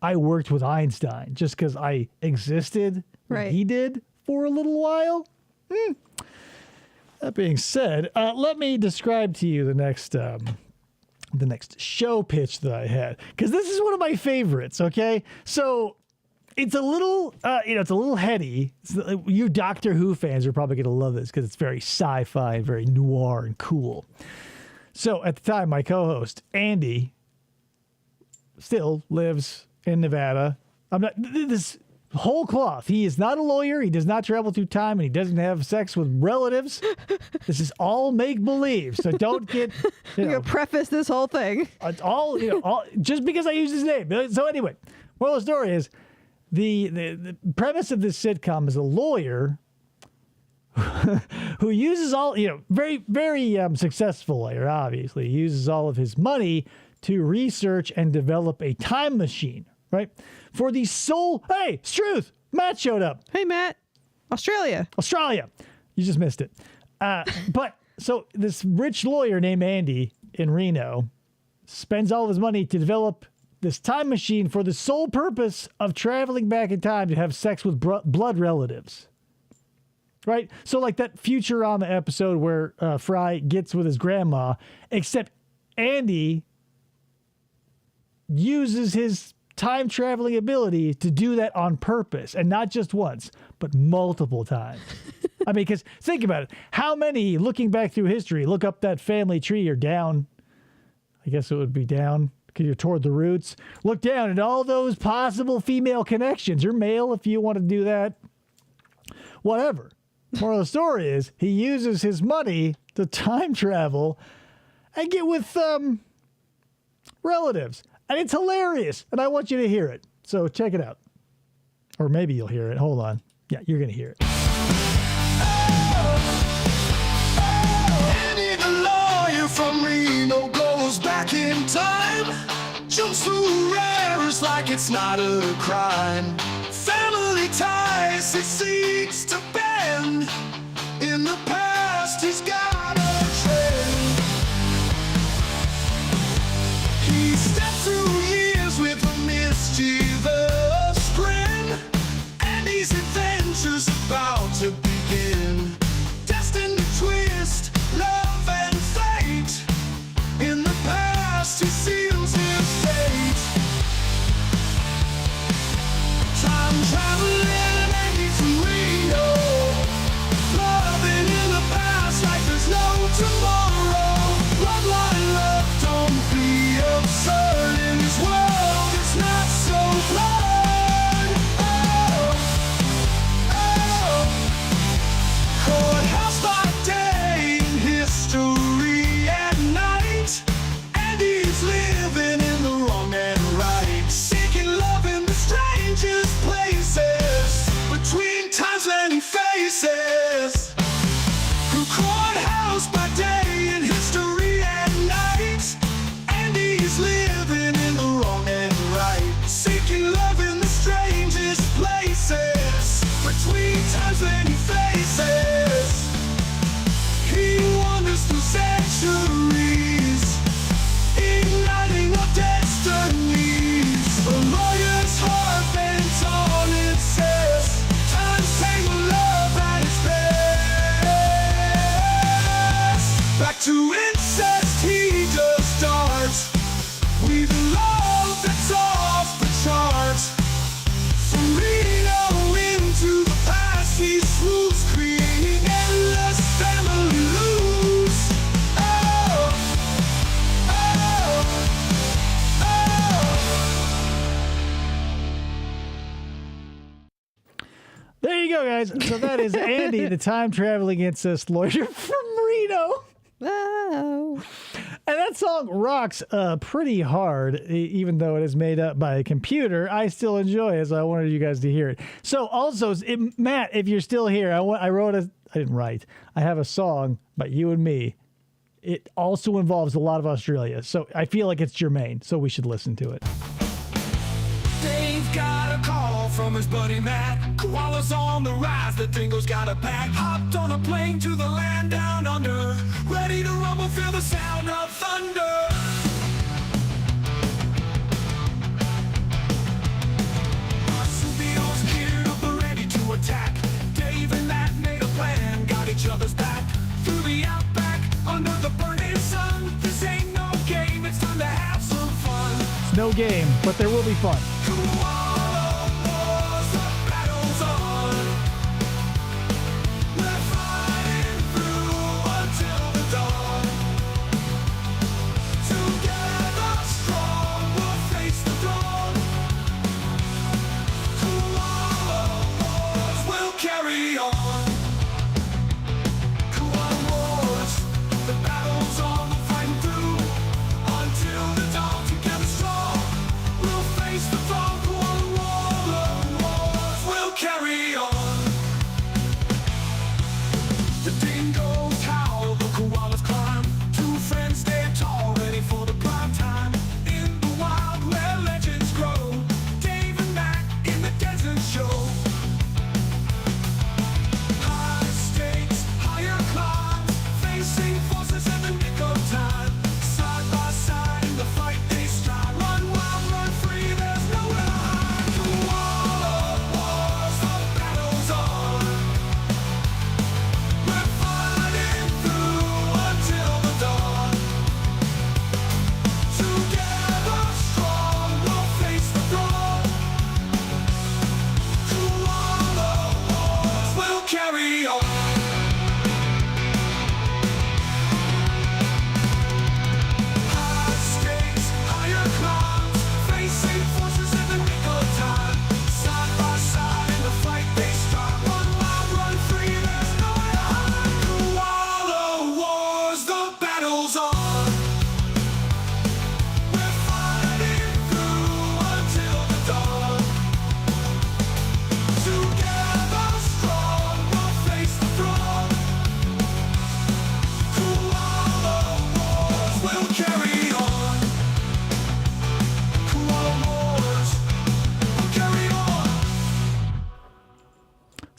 I worked with Einstein just because I existed when he did for a little while. That being said, let me describe to you the next show pitch that I had, because this is one of my favorites. Okay, so it's a little, it's a little heady. You Doctor Who fans are probably gonna love this because it's very sci-fi and very noir and cool. So at the time, my co-host Andy still lives in Nevada. I'm not this whole cloth. He is not a lawyer. He does not travel through time, and he doesn't have sex with relatives. This is all make believe. So don't get. You know, preface this whole thing. It's all just because I use his name. So anyway, moral of the story is the premise of this sitcom is a lawyer who uses all very very successful lawyer. Obviously, he uses all of his money to research and develop a time machine. Right? For the sole... Hey, it's truth. Matt showed up. Hey, Matt. Australia. You just missed it. But so this rich lawyer named Andy in Reno spends all of his money to develop this time machine for the sole purpose of traveling back in time to have sex with blood relatives. Right? So like that Futurama episode where Fry gets with his grandma, except Andy uses his time traveling ability to do that on purpose, and not just once, but multiple times. I mean, because think about it. How many, looking back through history, look up that family tree or down? I guess it would be down, because you're toward the roots. Look down at all those possible female connections, or male if you want to do that. Whatever. Moral of the story is he uses his money to time travel and get with relatives. And it's hilarious. And I want you to hear it. So check it out. Or maybe you'll hear it. Hold on. Yeah, you're going to hear it. Andy the lawyer from Reno goes back in time, jumps through errors like it's not a crime. Family ties he seeks to bend. In the past he's got a trend. He stepped through years with a mischievous grin, and his adventure's about to begin. Destined to twist love and fate. In the past he seals his fate. Time traveling and he's Reno, loving in the past like there's no tomorrow. Bloodline love, don't be absurd. In his world it's not so blurred. Courthouse by day, history at night, and he's living in the wrong and right, seeking love in the strangest places, between times many faces. Through courthouse by day and history at night, and he's living in the wrong and right, seeking love in the strangest places, between times many faces. He wanders through centuries, igniting our destinies. A lawyer's heart bent on its says, time's tangled love at its best. Back to incest he just darts, with love that's off the charts. From Reno into the past he swoops, creating endless family loops. Oh, oh, oh. There you go, guys. So that is Andy, the time traveling incest lawyer from Reno. Oh. And that song rocks pretty hard, even though it is made up by a computer. I still enjoy it, so I wanted you guys to hear it. So also, Matt, if you're still here, I didn't write. I have a song by You and Me. It also involves a lot of Australia, so I feel like it's germane, so we should listen to it. Dave got a call from his buddy Matt. Koala's on the rise, the dingo's got a pack. Hopped on a plane to the land down under, ready to rumble, feel the sound of thunder. Marsupials geared up and ready to attack. Dave and Matt made a plan, got each other's back. Through the outback, under the burning sun. This ain't no game, it's time to have some fun. It's no game, but there will be fun. Koala wars, the battle's on. We're fighting through until the dawn. Together strong, we'll face the dawn. Koala wars will carry on. Koala wars, the battle's on, we're fighting through until the dawn. Together strong, we'll face the dawn. Koala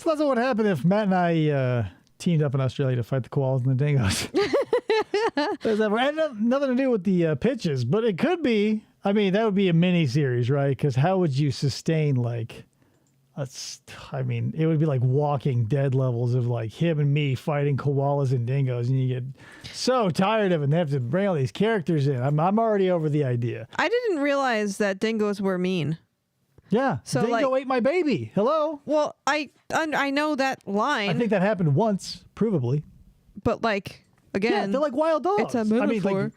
that's what would happen if Matt and I teamed up in Australia to fight the koalas and the dingoes. It had nothing to do with the pitches, but it could be. I mean, that would be a mini series, right? Because how would you sustain like? It would be like Walking Dead levels of like him and me fighting koalas and dingoes, and you get so tired of it. And they have to bring all these characters in. I'm already over the idea. I didn't realize that dingoes were mean. Yeah, so dingo ate my baby. Hello. Well, I know that line. I think that happened once, provably. But like again, yeah, they're like wild dogs. It's a metaphor. I mean, like,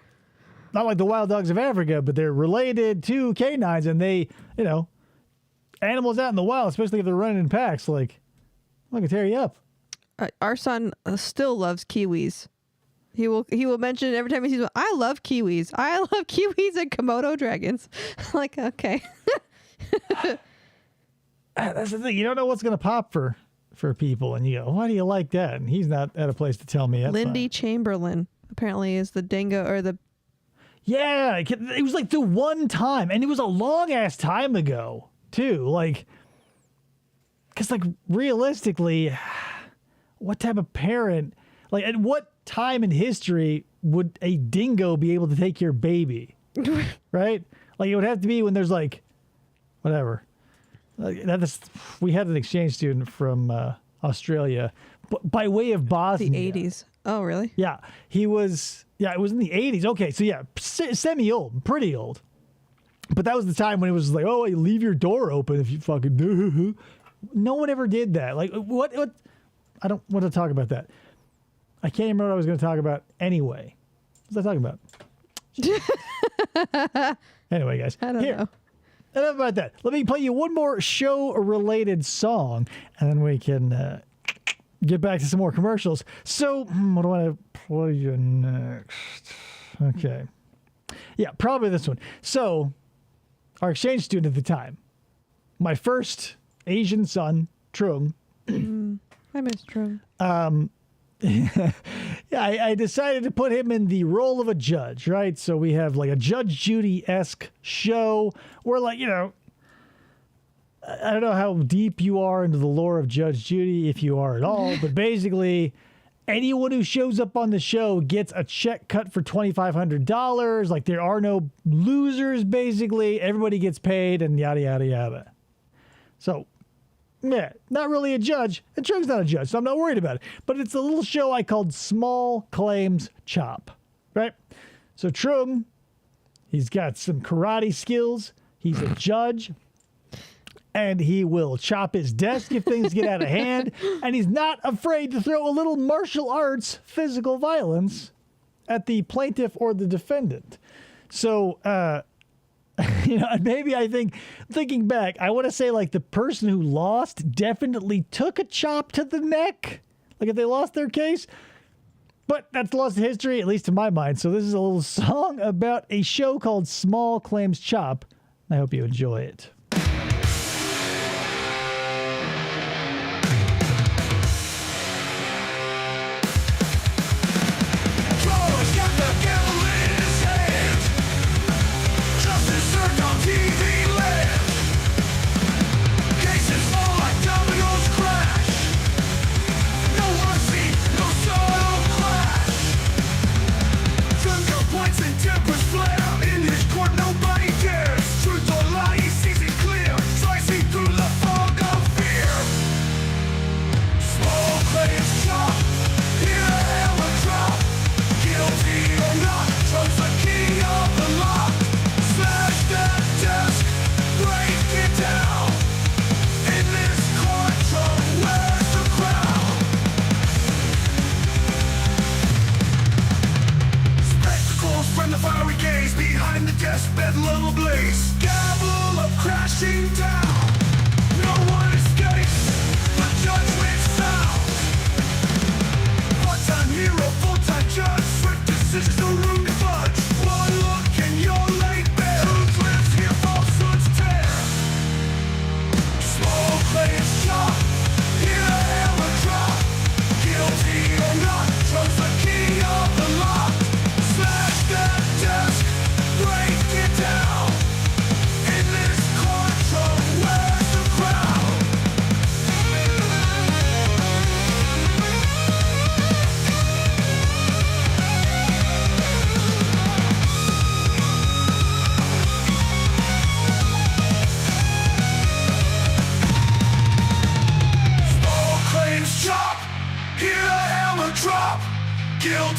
not like the wild dogs of Africa, but they're related to canines, and they, animals out in the wild, especially if they're running in packs, like, I can tear you up. Our son still loves kiwis. He will mention every time he sees one, I love kiwis. I love kiwis and Komodo dragons. Like, okay. That's the thing. You don't know what's going to pop for people, and you go, why do you like that? And he's not at a place to tell me. Lindy Chamberlain apparently is the dingo or the. Yeah, it was like the one time, and it was a long ass time ago too. Like, because like realistically, what type of parent, like at what time in history would a dingo be able to take your baby? Right? Like it would have to be when there's like, whatever. We had an exchange student from Australia, by way of Bosnia. The 80s. Oh, really? Yeah, he was. Yeah, it was in the 80s. Okay, so yeah, semi-old, pretty old. But that was the time when it was like, oh, you leave your door open if you fucking do. No one ever did that. Like, what? I don't want to talk about that. I can't even remember what I was going to talk about anyway. What was I talking about? Anyway, guys. I don't know. Enough about that. Let me play you one more show-related song, and then we can get back to some more commercials. So, what do I play you next? Okay. Yeah, probably this one. So, our exchange student at the time, my first Asian son, Trung. I miss Trung. Yeah, I decided to put him in the role of a judge, right? So we have like a Judge Judy-esque show where, like, I don't know how deep you are into the lore of Judge Judy, if you are at all, but basically anyone who shows up on the show gets a check cut for $2,500. Like, there are no losers, basically. Everybody gets paid and yada, yada, yada. So, yeah, not really a judge. And Trung's not a judge, so I'm not worried about it. But it's a little show I called Small Claims Chop, right? So Trung, he's got some karate skills. He's a judge. And he will chop his desk if things get out of hand. And he's not afraid to throw a little martial arts physical violence at the plaintiff or the defendant. So, maybe thinking back, I want to say like the person who lost definitely took a chop to the neck. Like if they lost their case. But that's lost in history, at least in my mind. So this is a little song about a show called Small Claims Chop. I hope you enjoy it. Break it down in this courtroom.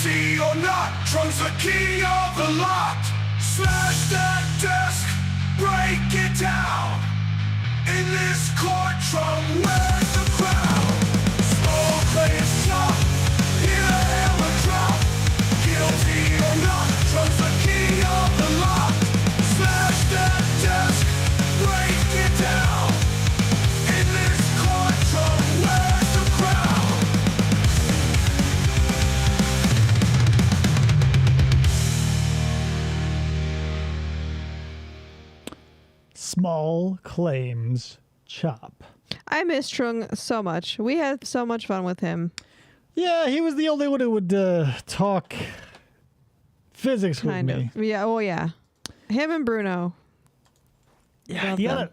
Guilty or not, Trunk's the key of the lot. Smash that desk, break it down. In this courtroom, where's the crowd? Small claims chop, hear the hammer drop. Guilty or not, Trunk's the key of the lot. Smash that desk, break it down. In this courtroom, where's the crowd? Small claims chop. I miss Trung so much. We had so much fun with him. Yeah, he was the only one who would talk physics Kind with me. of. Yeah, oh yeah. Him and Bruno. Yeah, Love the them. other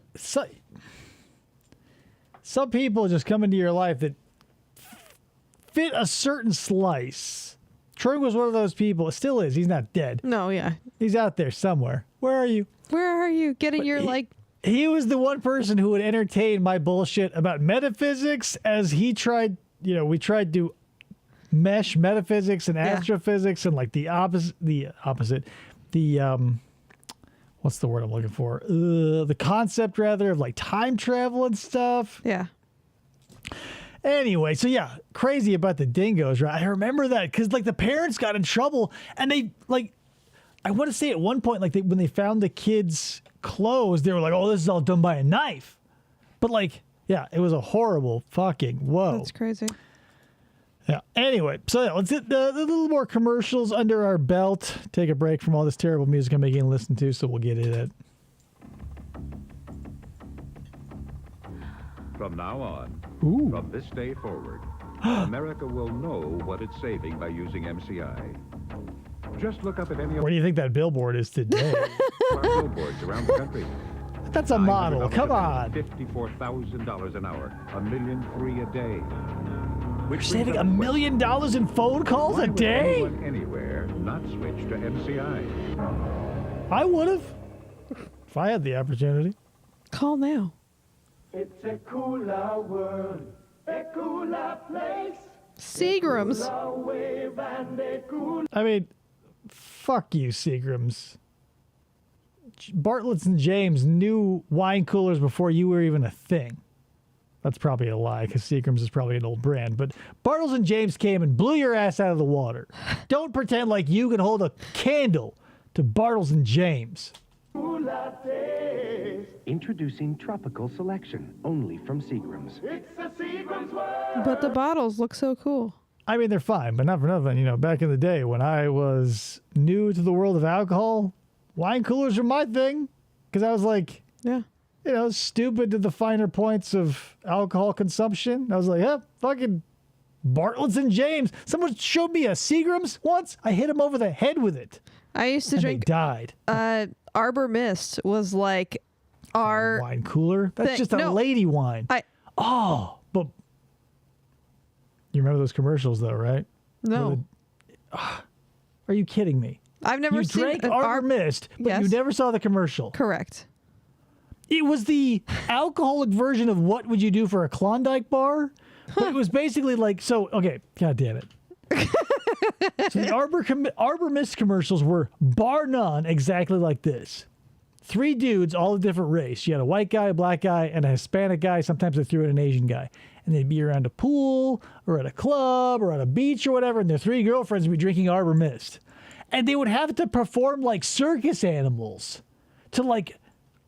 some people just come into your life that fit a certain slice. Troy was one of those people. Still is. He's not dead. No, yeah. He's out there somewhere. Where are you? Where are you getting your He was the one person who would entertain my bullshit about metaphysics as he tried, we tried to mesh metaphysics and astrophysics and like the opposite, what's the word I'm looking for? The concept rather of like time travel and stuff. Yeah. Anyway, so yeah, crazy about the dingoes, right? I remember that because like the parents got in trouble and they like, I want to say at one point, like when they found the kids' clothes, they were like, "Oh, this is all done by a knife," but like, yeah, it was a horrible fucking whoa. That's crazy. Yeah. Anyway, so yeah, let's get a little more commercials under our belt. Take a break from all this terrible music I'm making you listen to, so we'll get into it. From now on, Ooh. from this day forward, America will know what it's saving by using MCI. Just look up at any of Where do you think that billboard is today? our billboards around the country. That's a model. Come on. $54,000 an hour, $1 million free a day. You're saving $1 million in phone calls Why a would day? anyone anywhere not switch to MCI? I would have if I had the opportunity. Call now. It's a cooler world, a cooler place. Seagrams. I mean, fuck you, Seagrams. Bartlett's and James knew wine coolers before you were even a thing. That's probably a lie because Seagrams is probably an old brand. But Bartles and James came and blew your ass out of the water. Don't pretend like you can hold a candle to Bartles and James. Introducing Tropical Selection, only from Seagrams. It's a Seagram's world. But the bottles look so cool. I mean, they're fine, but not for nothing. Back in the day when I was new to the world of alcohol, wine coolers were my thing because I was like, yeah, stupid to the finer points of alcohol consumption. I was like, yeah, fucking Bartlett's and James. Someone showed me a Seagrams once. I hit him over the head with it. I used to and drink. They died. Arbor Mist was like our wine cooler. That's just a lady wine. But you remember those commercials though, right? No. Are you kidding me? I've never seen. You drank Arbor Mist, but you never saw the commercial. Correct. It was the alcoholic version of What Would You Do for a Klondike Bar? But it was basically like, okay, God damn it. So the Arbor Mist commercials were bar none exactly like this. 3 dudes, all a different race. You had a white guy, a black guy, and a Hispanic guy. Sometimes they threw in an Asian guy. And they'd be around a pool or at a club or on a beach or whatever, and their 3 girlfriends would be drinking Arbor Mist. And they would have to perform like circus animals to like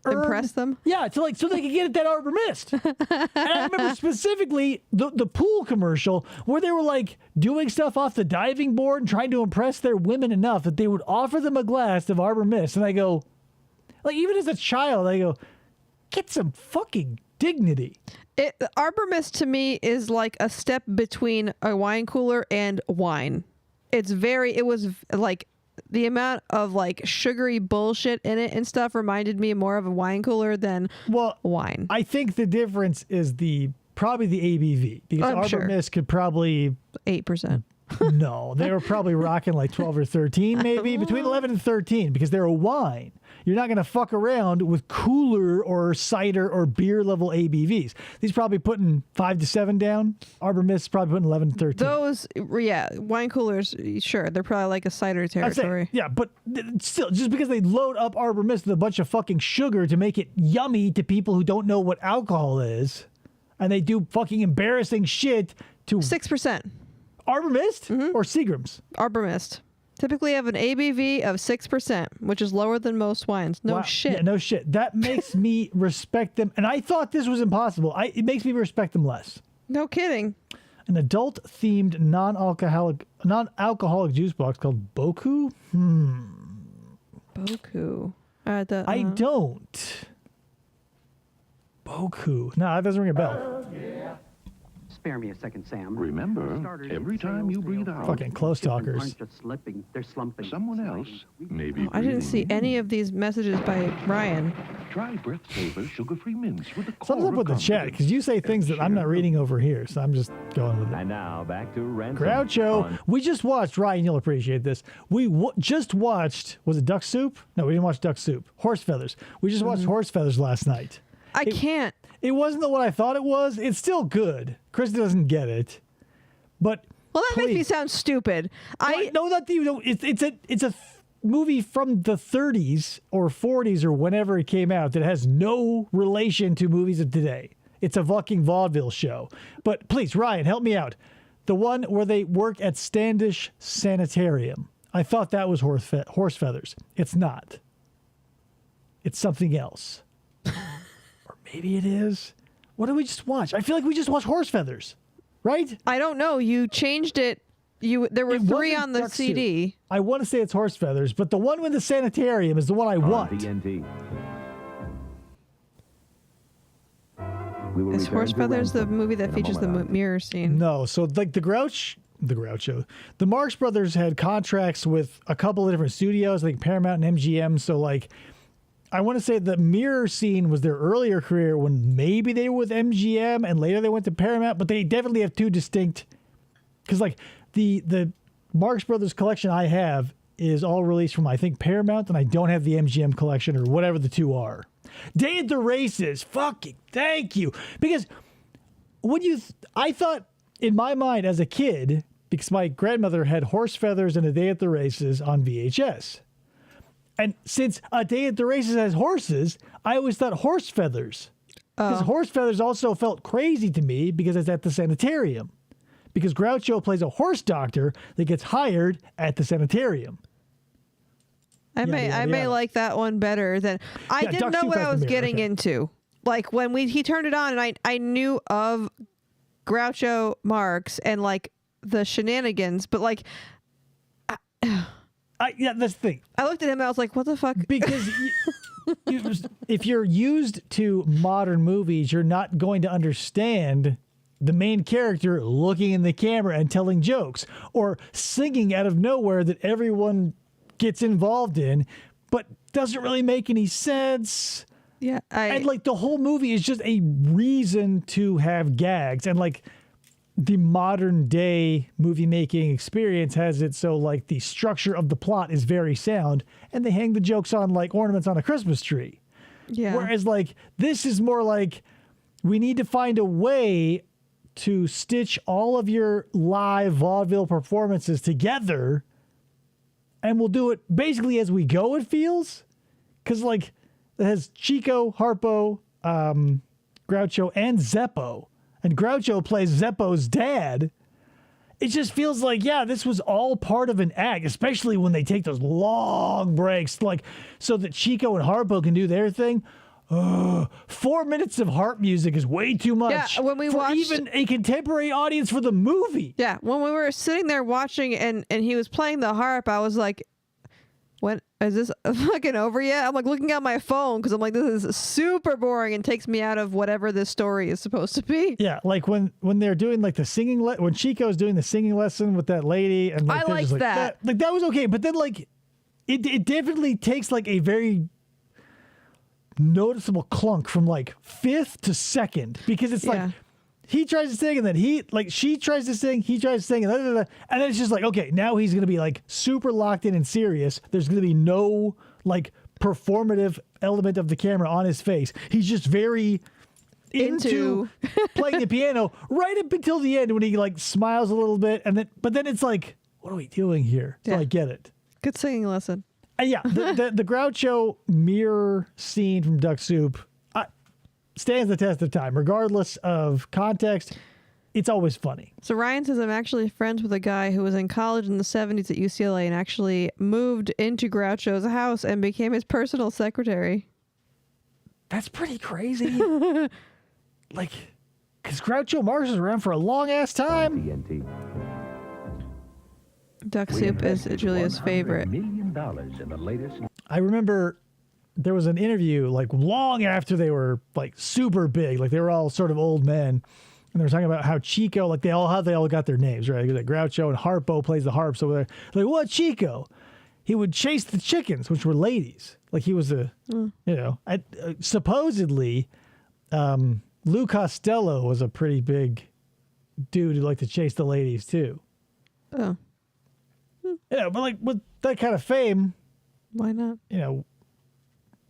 impress them? Yeah, so they could get at that Arbor Mist. And I remember specifically the pool commercial where they were like doing stuff off the diving board and trying to impress their women enough that they would offer them a glass of Arbor Mist. And I go, like, even as a child, I go, get some fucking dignity. Arbor Mist to me is like a step between a wine cooler and wine. It was like the amount of like sugary bullshit in it and stuff reminded me more of a wine cooler than wine. I think the difference is probably the ABV because Arbor Mist could probably 8%. No, they were probably rocking like 12 or 13, maybe between 11 and 13 because they're a wine. you're not going to fuck around with cooler or cider or beer level ABVs. These probably putting 5 to 7 down. Arbor Mist probably putting 11 to 13. Those, yeah, wine coolers, sure, they're probably like a cider territory. Yeah, but still, just because they load up Arbor Mist with a bunch of fucking sugar to make it yummy to people who don't know what alcohol is, and they do fucking embarrassing shit to 6%. Arbor Mist or Seagram's? Arbor Mist. Typically have an ABV of 6%, which is lower than most wines. No Wow. shit. Yeah, no shit. That makes me respect them. And I thought this was impossible. It makes me respect them less. No kidding. An adult-themed non-alcoholic juice box called Boku? Boku. I don't. Boku. No, that doesn't ring a bell. Spare me a second, Sam. Remember, every time you breathe out, Fucking close talkers. Aren't just slipping, they're slumping. someone else may be I didn't see any of these messages by Ryan. Try Breath Saver sugar-free mints with the Something's up with the chat, because you say things that I'm not reading over here, so I'm just going with it. And now back to Ransom. Groucho. We just watched, Ryan, you'll appreciate this. We just watched, was it Duck Soup? No, we didn't watch Duck Soup. Horse Feathers. We just watched Horse Feathers last night. I can't. It wasn't what I thought it was. It's still good. Chris doesn't get it. But well, that makes me sound stupid. No, not that you don't. It's a movie from the 30s or 40s or whenever it came out that has no relation to movies of today. It's a fucking vaudeville show. But please, Ryan, help me out. The one where they work at Standish Sanitarium. I thought that was Horse Feathers. It's not. It's something else. Or maybe it is. What did we just watch? I feel like we just watched Horse Feathers, right? I don't know. You changed it. There were 3 on the CD. Soup. I want to say it's Horse Feathers, but the one with the sanitarium is the one I want. TNT. Is Horse Feathers the movie that features the mirror scene? No. So like the Groucho, the Marx Brothers had contracts with a couple of different studios, like Paramount and MGM. So like, I want to say the mirror scene was their earlier career when maybe they were with MGM and later they went to Paramount, but they definitely have 2 distinct, because like the Marx Brothers collection I have is all released from, I think, Paramount, and I don't have the MGM collection or whatever the 2 are. Day at the Races, fucking thank you. Because I thought in my mind as a kid, because my grandmother had Horse Feathers and A Day at the Races on VHS. And since A Day at the Races has horses, I always thought Horse Feathers. Because Horse Feathers also felt crazy to me because it's at the sanitarium. Because Groucho plays a horse doctor that gets hired at the sanitarium. I may like that one better than I didn't know what I was getting into. Like when he turned it on and I knew of Groucho Marx and like the shenanigans, but like yeah, that's the thing. I looked at him and I was like, what the fuck? Because if you're used to modern movies, you're not going to understand the main character looking in the camera and telling jokes or singing out of nowhere that everyone gets involved in, but doesn't really make any sense. Yeah. And like the whole movie is just a reason to have gags, and like the modern day movie making experience has it so like the structure of the plot is very sound and they hang the jokes on like ornaments on a Christmas tree. Yeah. Whereas like this is more like we need to find a way to stitch all of your live vaudeville performances together, and we'll do it basically as we go, it feels. Because like it has Chico, Harpo, Groucho, and Zeppo. And Groucho plays Zeppo's dad. It just feels like, yeah, this was all part of an act, especially when they take those long breaks, like so that Chico and Harpo can do their thing. 4 minutes of harp music is way too much. Yeah, when we for watched, even a contemporary audience for the movie. Yeah, when we were sitting there watching and he was playing the harp, I was like, when is this fucking over yet? I'm like looking at my phone because I'm like, this is super boring and takes me out of whatever this story is supposed to be. Yeah, like when they're doing like the singing, when Chico's doing the singing lesson with that lady, and like, I liked that. Like that was okay, but then like it definitely takes like a very noticeable clunk from like 5th to 2nd, because it's like he tries to sing and then she tries to sing, he tries to sing, and then it's just like, okay, now he's gonna be like super locked in and serious. There's gonna be no like performative element of the camera on his face. He's just very into playing the piano right up until the end when he like smiles a little bit, but then it's like, what are we doing here? So I get it. Good singing lesson. Yeah, the Groucho mirror scene from Duck Soup stands the test of time, regardless of context. It's always funny. So Ryan says, I'm actually friends with a guy who was in college in the 70s at UCLA and actually moved into Groucho's house and became his personal secretary. That's pretty crazy. Like, because Groucho Marx was around for a long-ass time. TNT. Duck Soup is Julia's favorite. $1 million in the latest. I remember there was an interview, like, long after they were, like, super big. Like, they were all sort of old men. And they were talking about how Chico, like, how they all got their names, right? Like Groucho and Harpo plays the harps over there. Like, what, Chico? He would chase the chickens, which were ladies. Like, he was supposedly, Lou Costello was a pretty big dude who liked to chase the ladies, too. Oh. Yeah, but, like, with that kind of fame, why not? You know,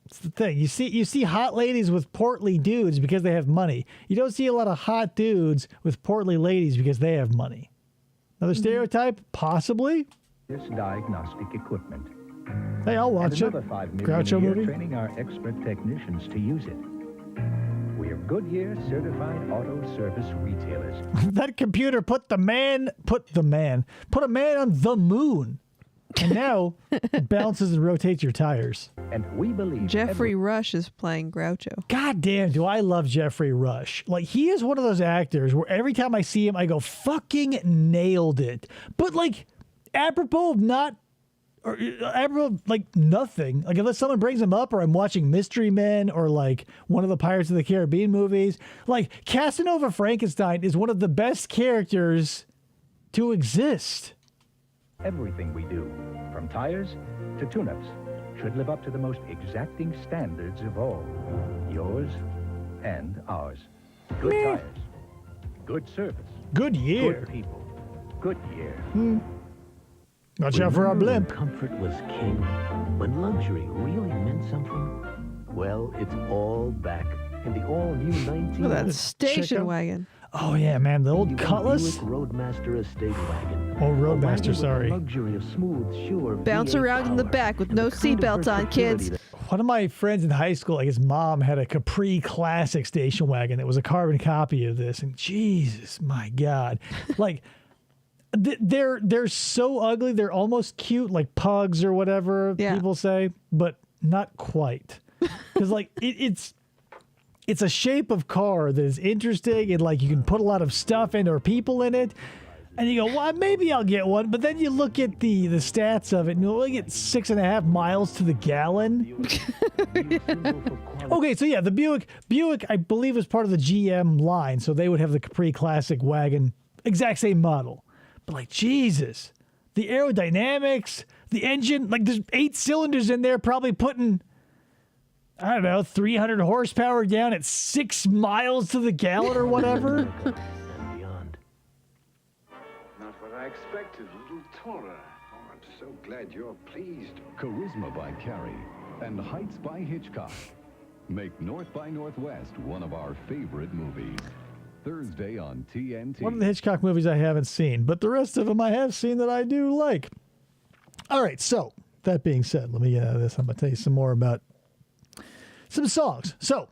it's the thing. You see hot ladies with portly dudes because they have money. You don't see a lot of hot dudes with portly ladies because they have money. Another stereotype? Possibly. This diagnostic equipment. Hey, I'll watch it. Another $5 million Groucho a year movie. training our expert technicians to use it. We're Goodyear certified auto service retailers. That computer put a man on the moon. And now it balances and rotates your tires. And we believe Jeffrey Rush is playing Groucho. God damn, do I love Jeffrey Rush. Like, he is one of those actors where every time I see him, I go, fucking nailed it. But, like, apropos of like, nothing. Like, unless someone brings him up or I'm watching Mystery Men or, like, one of the Pirates of the Caribbean movies. Like, Casanova Frankenstein is one of the best characters to exist. everything we do, from tires to tune-ups, should live up to the most exacting standards of all. Yours and ours. Good tires. Good service. Good year. Good people. Good year. Watch out for our blimp. Comfort was king, when luxury really meant something. Well, it's all back in the all-new 19... Oh, that station wagon. Oh, yeah, man. The old Cutlass. Roadmaster estate wagon. Oh, Roadmaster, sorry. Luxury of smooth, sure Bounce around in the back with no seatbelts on, kids. One of my friends in high school, like his mom, had a Capri Classic station wagon that was a carbon copy of this. And Jesus, my God. Like, they're so ugly. They're almost cute, like pugs or whatever people say, but not quite. Because, like, it's a shape of car that is interesting and, like, you can put a lot of stuff in or people in it. And you go, well, maybe I'll get one. But then you look at the stats of it, and you'll only get 6.5 miles to the gallon. Okay, so yeah, the Buick, I believe, was part of the GM line. So they would have the Capri Classic wagon, exact same model. But, like, Jesus, the aerodynamics, the engine, like, there's 8 cylinders in there, probably putting, I don't know, 300 horsepower down at 6 miles to the gallon or whatever. Not what I expected, a little taller. Oh, I'm so glad you're pleased. Charisma by Carey and Heights by Hitchcock make North by Northwest one of our favorite movies. Thursday on TNT. One of the Hitchcock movies I haven't seen, but the rest of them I have seen that I do like. All right, so that being said, let me get out of this. I'm going to tell you some more about some songs. So,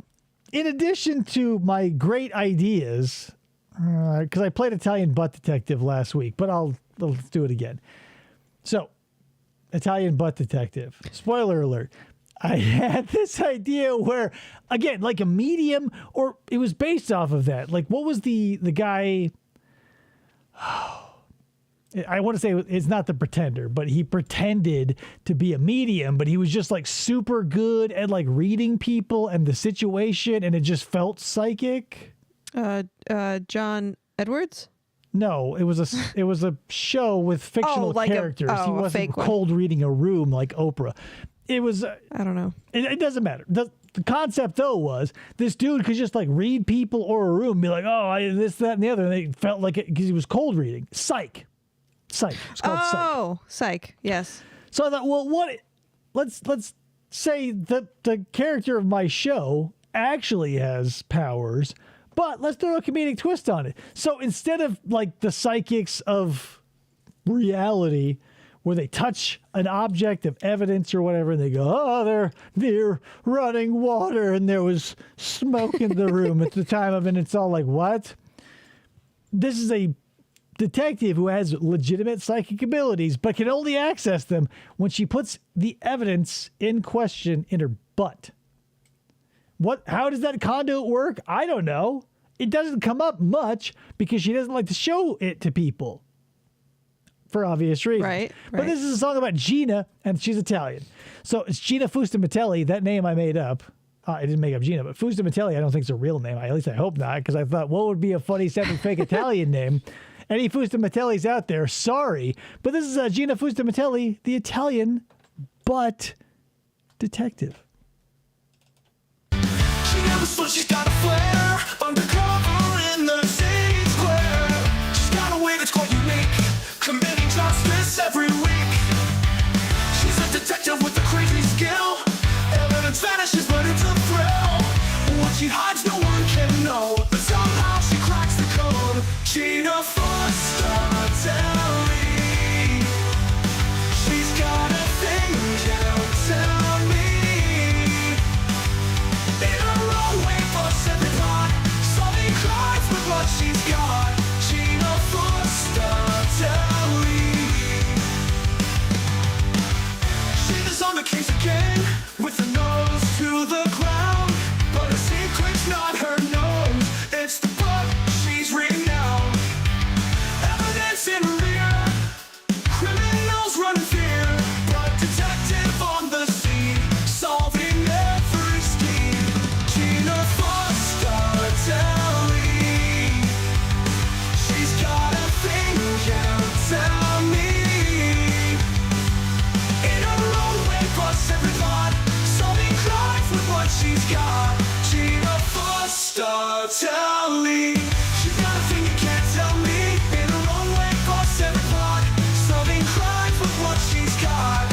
in addition to my great ideas, because I played Italian Butt Detective last week, but let's do it again. So, Italian Butt Detective. Spoiler alert. I had this idea where, again, like a medium, or it was based off of that. Like, what was the guy? I want to say it's not The Pretender, but he pretended to be a medium, but he was just like super good at like reading people and the situation, and it just felt psychic. John Edwards? No, it was a show with fictional characters. He wasn't cold reading a room like Oprah. It was. I don't know. It doesn't matter. The concept though was this dude could just like read people or a room, and be like, oh, this, that, and the other. And they felt like it because he was cold reading. Psych. It's called Psych. Oh, Psych. Yes. So I thought, well, what? Let's say that the character of my show actually has powers, but let's throw a comedic twist on it. So instead of like the psychics of reality, where they touch an object of evidence or whatever, and they go, oh, they're running water, and there was smoke in the room at the time of it, and it's all like, what? This is a detective who has legitimate psychic abilities, but can only access them when she puts the evidence in question in her butt. How does that conduit work? I don't know. It doesn't come up much because she doesn't like to show it to people. For obvious reasons. Right. But this is a song about Gina, and she's Italian. So it's Gina Fustamatelli, that name I made up. I didn't make up Gina, but Fustamatelli I don't think is a real name. At least I hope not, because I thought, what would be a funny sounding fake Italian name? Any Fustamatellis out there, sorry. But this is Gina Fustamatelli, the Italian butt detective. She never swears she's got a flare, undercover in the city square. She's got a way that's quite unique, committing justice every week. She's a detective with a crazy skill. Evidence vanishes, but it's a thrill. What she hides, no one can know, but somehow she cracks the code. Gina Fustamatelli. She's got a thing, can't tell me. In her own way, busts every plot, solving crimes with what she's got. Gina Fustamatelli. She's on the case again, with her nose to the ground, but her secret's not her nose, it's the book she's reading now. Evidence in her ear, criminals run in fear, but detective on the scene, solving every scheme. Gina Fustamatelli. She's got a thing, can't tell me. In her own way, busts every plot, solving crimes with what she's got. Gina Fustamatelli. She's got a thing you can't tell me. In her own way, busts every plot, solving crimes with what she's got.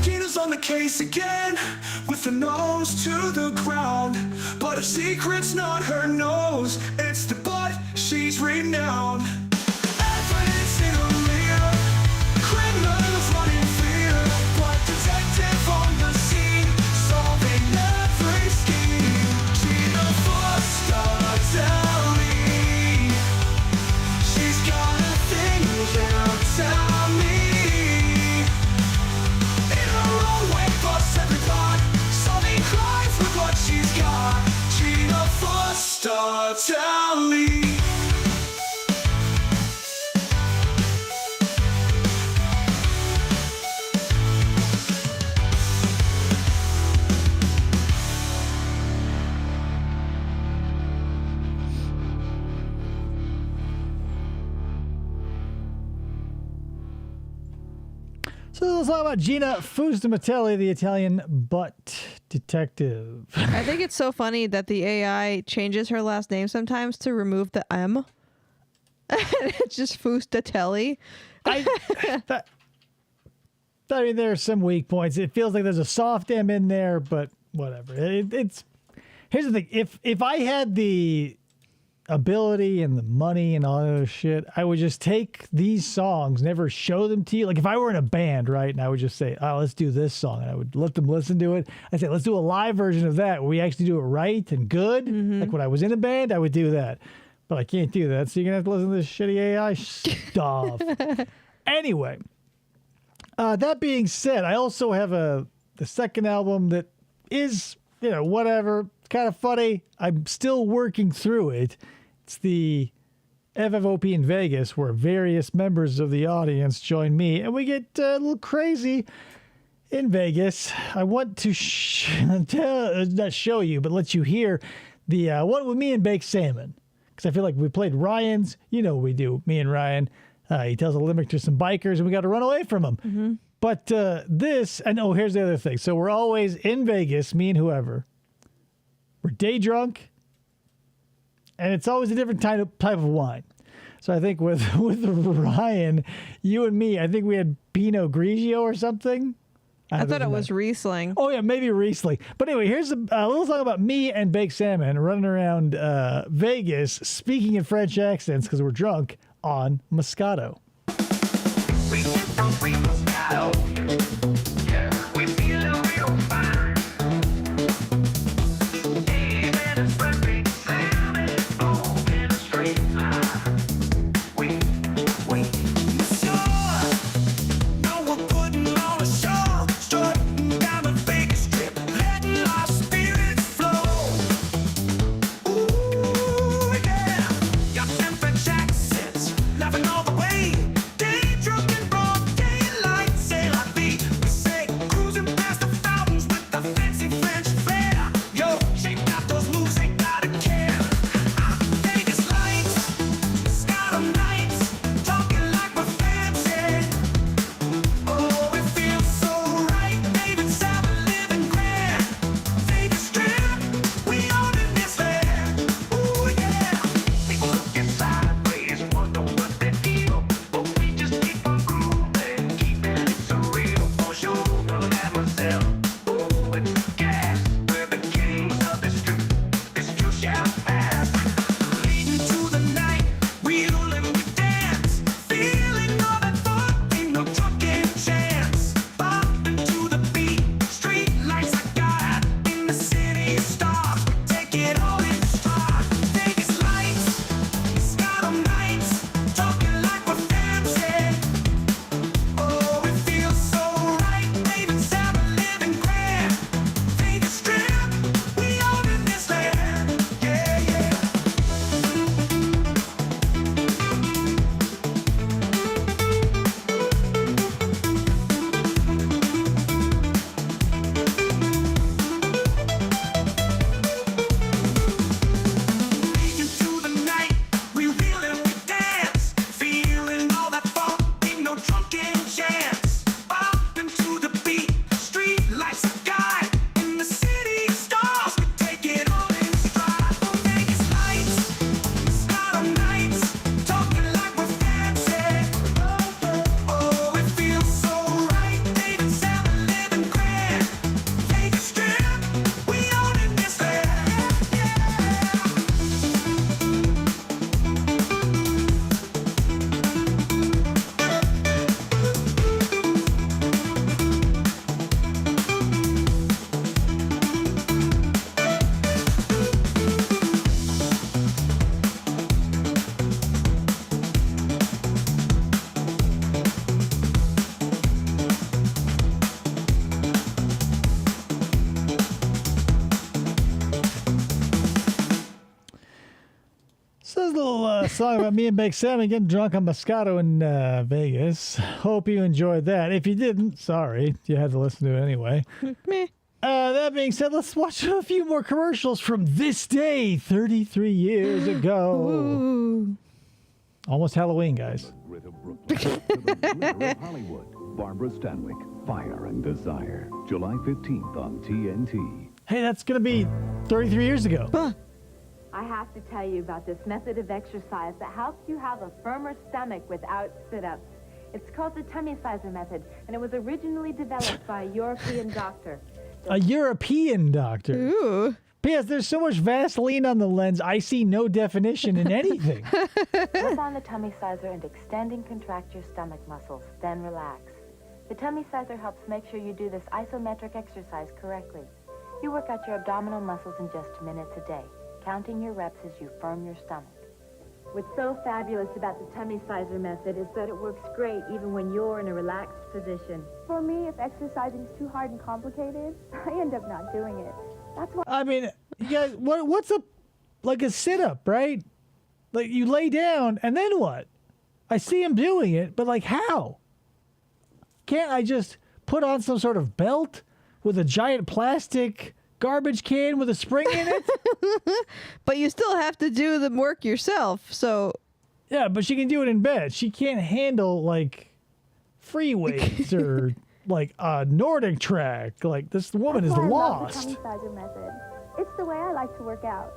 Gina's on the case again, with her nose to the ground, but her secret's not her nose, it's the butt she's renowned. Evidence in her rear, criminals run in fear, but detective on the scene, solving every scheme. Gina Fustamatelli. She's got a thing, can't tell me. In her own way, busts every plot, solving crimes with what she's got. Gina Fustamatelli. So let's talk about Gina Fustamatelli, the Italian butt detective. I think it's so funny that the AI changes her last name sometimes to remove the M. It's just Fustatelli. I mean, there are some weak points. It feels like there's a soft M in there, but whatever. It's here's the thing: if I had the ability and the money and all that shit, I would just take these songs, never show them to you. Like if I were in a band, right, and I would just say, "Oh, let's do this song," and I would let them listen to it. I'd say, "Let's do a live version of that where we actually do it right and good." Like when I was in a band, I would do that, but I can't do that. So you're gonna have to listen to this shitty AI stuff. Anyway. That being said, I also have the second album that is, whatever. It's kind of funny. I'm still working through it. It's the FFOP in Vegas, where various members of the audience join me, and we get a little crazy in Vegas. I want to not show you, but let you hear the one with me and Baked Salmon, because I feel like we played Ryan's. You know what we do, me and Ryan. He tells a limerick to some bikers, and we got to run away from them. Mm-hmm. But this, and here's the other thing. So we're always in Vegas, me and whoever. We're day drunk, and it's always a different type of wine. So I think with Ryan, you and me, I think we had Pinot Grigio or something. I thought it was Riesling. Oh, yeah, maybe Riesling. But anyway, here's a little song about me and baked salmon running around Vegas, speaking in French accents because we're drunk on Moscato. Song about me and baked salmon getting drunk on Moscato in Vegas. Hope you enjoyed that. If you didn't, sorry. You had to listen to it anyway. Meh. That being said, let's watch a few more commercials from this day 33 years ago. Ooh. Almost Halloween, guys. Grit of Brooklyn to the glitter of Hollywood. Barbara Stanwyck, Fire and Desire. July 15th on TNT. Hey, that's going to be 33 years ago. I have to tell you about this method of exercise that helps you have a firmer stomach without sit-ups. It's called the tummy sizer method, and it was originally developed by a European doctor. A European doctor? Ooh. P.S. There's so much Vaseline on the lens, I see no definition in anything. Press on the tummy sizer and extend and contract your stomach muscles, then relax. The tummy sizer helps make sure you do this isometric exercise correctly. You work out your abdominal muscles in just minutes a day, counting your reps as you firm your stomach. What's so fabulous about the tummy sizer method is that it works great even when you're in a relaxed position. For me, if exercising is too hard and complicated, I end up not doing it. That's why. I mean, you guys, what's a sit-up, right? Like, you lay down, and then what? I see him doing it, but, like, how? Can't I just put on some sort of belt with a giant plastic garbage can with a spring in it? But you still have to do the work yourself, so... Yeah, but she can do it in bed. She can't handle, like, free weights or, like, a Nordic track. Like, this woman is That's why I love lost. the tummy sizer method. It's the way I like to work out.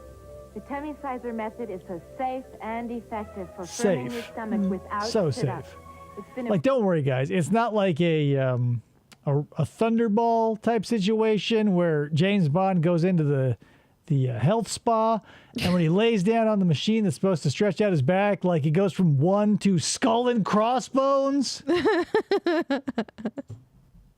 The tummy sizer method is so safe and effective for Safe. firming your stomach without So sit-ups. safe. It's been Like, don't worry, guys. It's not like a Thunderball type situation where James Bond goes into the health spa, and when he lays down on the machine that's supposed to stretch out his back, like it goes from 1 to skull and crossbones.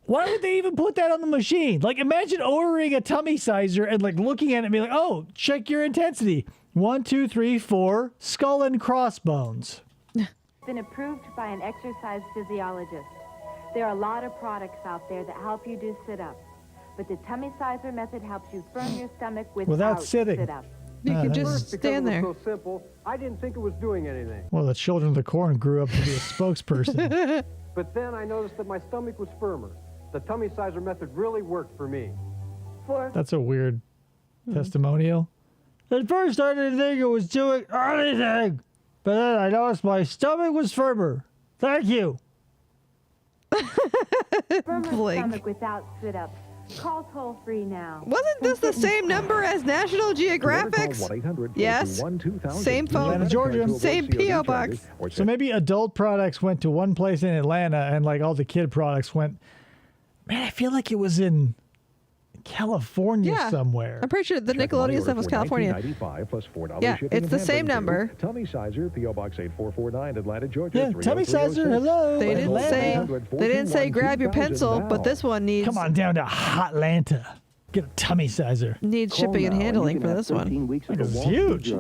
Why would they even put that on the machine? Like, imagine ordering a tummy sizer and like looking at it and being like, "Oh, check your intensity. 1, 2, 3, 4, skull and crossbones." been approved by an exercise physiologist. There are a lot of products out there that help you do sit-ups, but the tummy sizer method helps you firm your stomach Without sitting. sit-ups. You can that's- just stand there. So simple, I didn't think it was doing anything. Well, the Children of the Corn grew up to be a spokesperson. But then I noticed that my stomach was firmer. The tummy sizer method really worked for me. That's a weird testimonial. At first, I didn't think it was doing anything, but then I noticed my stomach was firmer. Thank you. Firmer Blake. stomach without sit-ups. Call toll-free now. Wasn't this the same number as National Geographic's? Yes. Same phone. Atlanta, Georgia. Same P.O. box. So maybe adult products went to one place in Atlanta, and like all the kid products went. Man, I feel like it was in California Yeah. somewhere. I'm pretty sure the Nickelodeon stuff was California. Plus $4 Yeah, shipping it's and the same handling number. fee. Tummy Sizer, P.O. Box 8449, Atlanta, Georgia. Yeah, tummy sizer. Hello. They didn't Atlanta. say grab your pencil, but this one needs Come on down to Hotlanta. Get a tummy sizer. needs shipping and handling for this one. This is huge.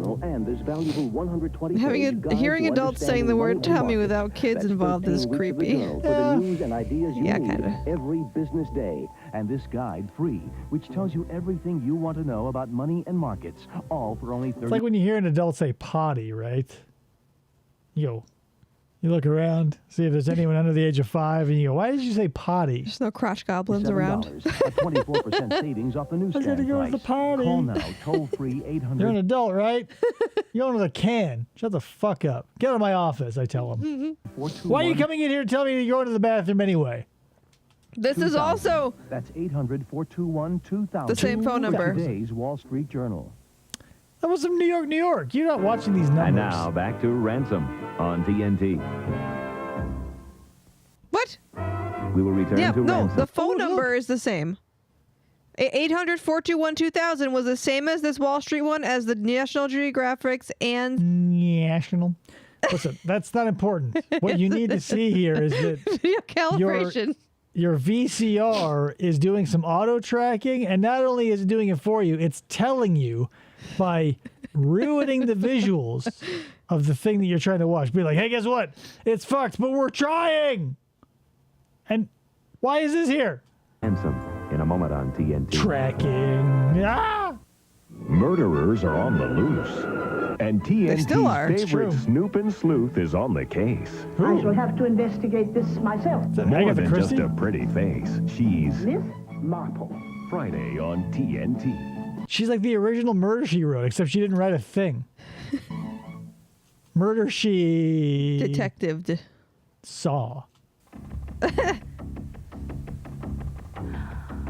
Having hearing adults saying the word tummy without kids involved is creepy. For the news and ideas you Yeah, need kinda. every business day. And this guide free, which tells you everything you want to know about money and markets, all for only 30. It's like when you hear an adult say potty, right? You look around, see if there's anyone under the age of 5, and you go, "Why did you say potty?" There's no crotch goblins around. $7, a 24% savings off the newsstand gotta go to the price. potty. Call now, toll free 800. You're an adult, right? You're going to the can. Shut the fuck up. Get out of my office, I tell them. Why are you coming in here to tell me you're going to the bathroom anyway? This is also That's 800-421-2000. the same phone number. Today's Wall Street Journal. That was from New York, New York. You're not watching these numbers. And now back to Ransom on TNT. What? We will return Yeah, to no, Ransom. the phone number is the same. 800-421-2000 was the same as this Wall Street one, as the National Geographic's and National. Listen, that's not important. What you need to see here is that video calibration. your VCR is doing some auto tracking, and not only is it doing it for you, it's telling you by ruining the visuals of the thing that you're trying to watch. Be like, "Hey, guess what? It's fucked, but we're trying." And why is this here? Ransom in a moment on TNT. Tracking. Ah! Murderers are on the loose. And still are. TNT's It's favorite true. snoop and sleuth is on the case. Who? I shall have to investigate this myself. Is that More Agatha than Christie? just a pretty face. She's Miss Marple. Friday on TNT. She's like the original Murder, She Wrote, except she didn't write a thing. Murder, She... Detective. Saw.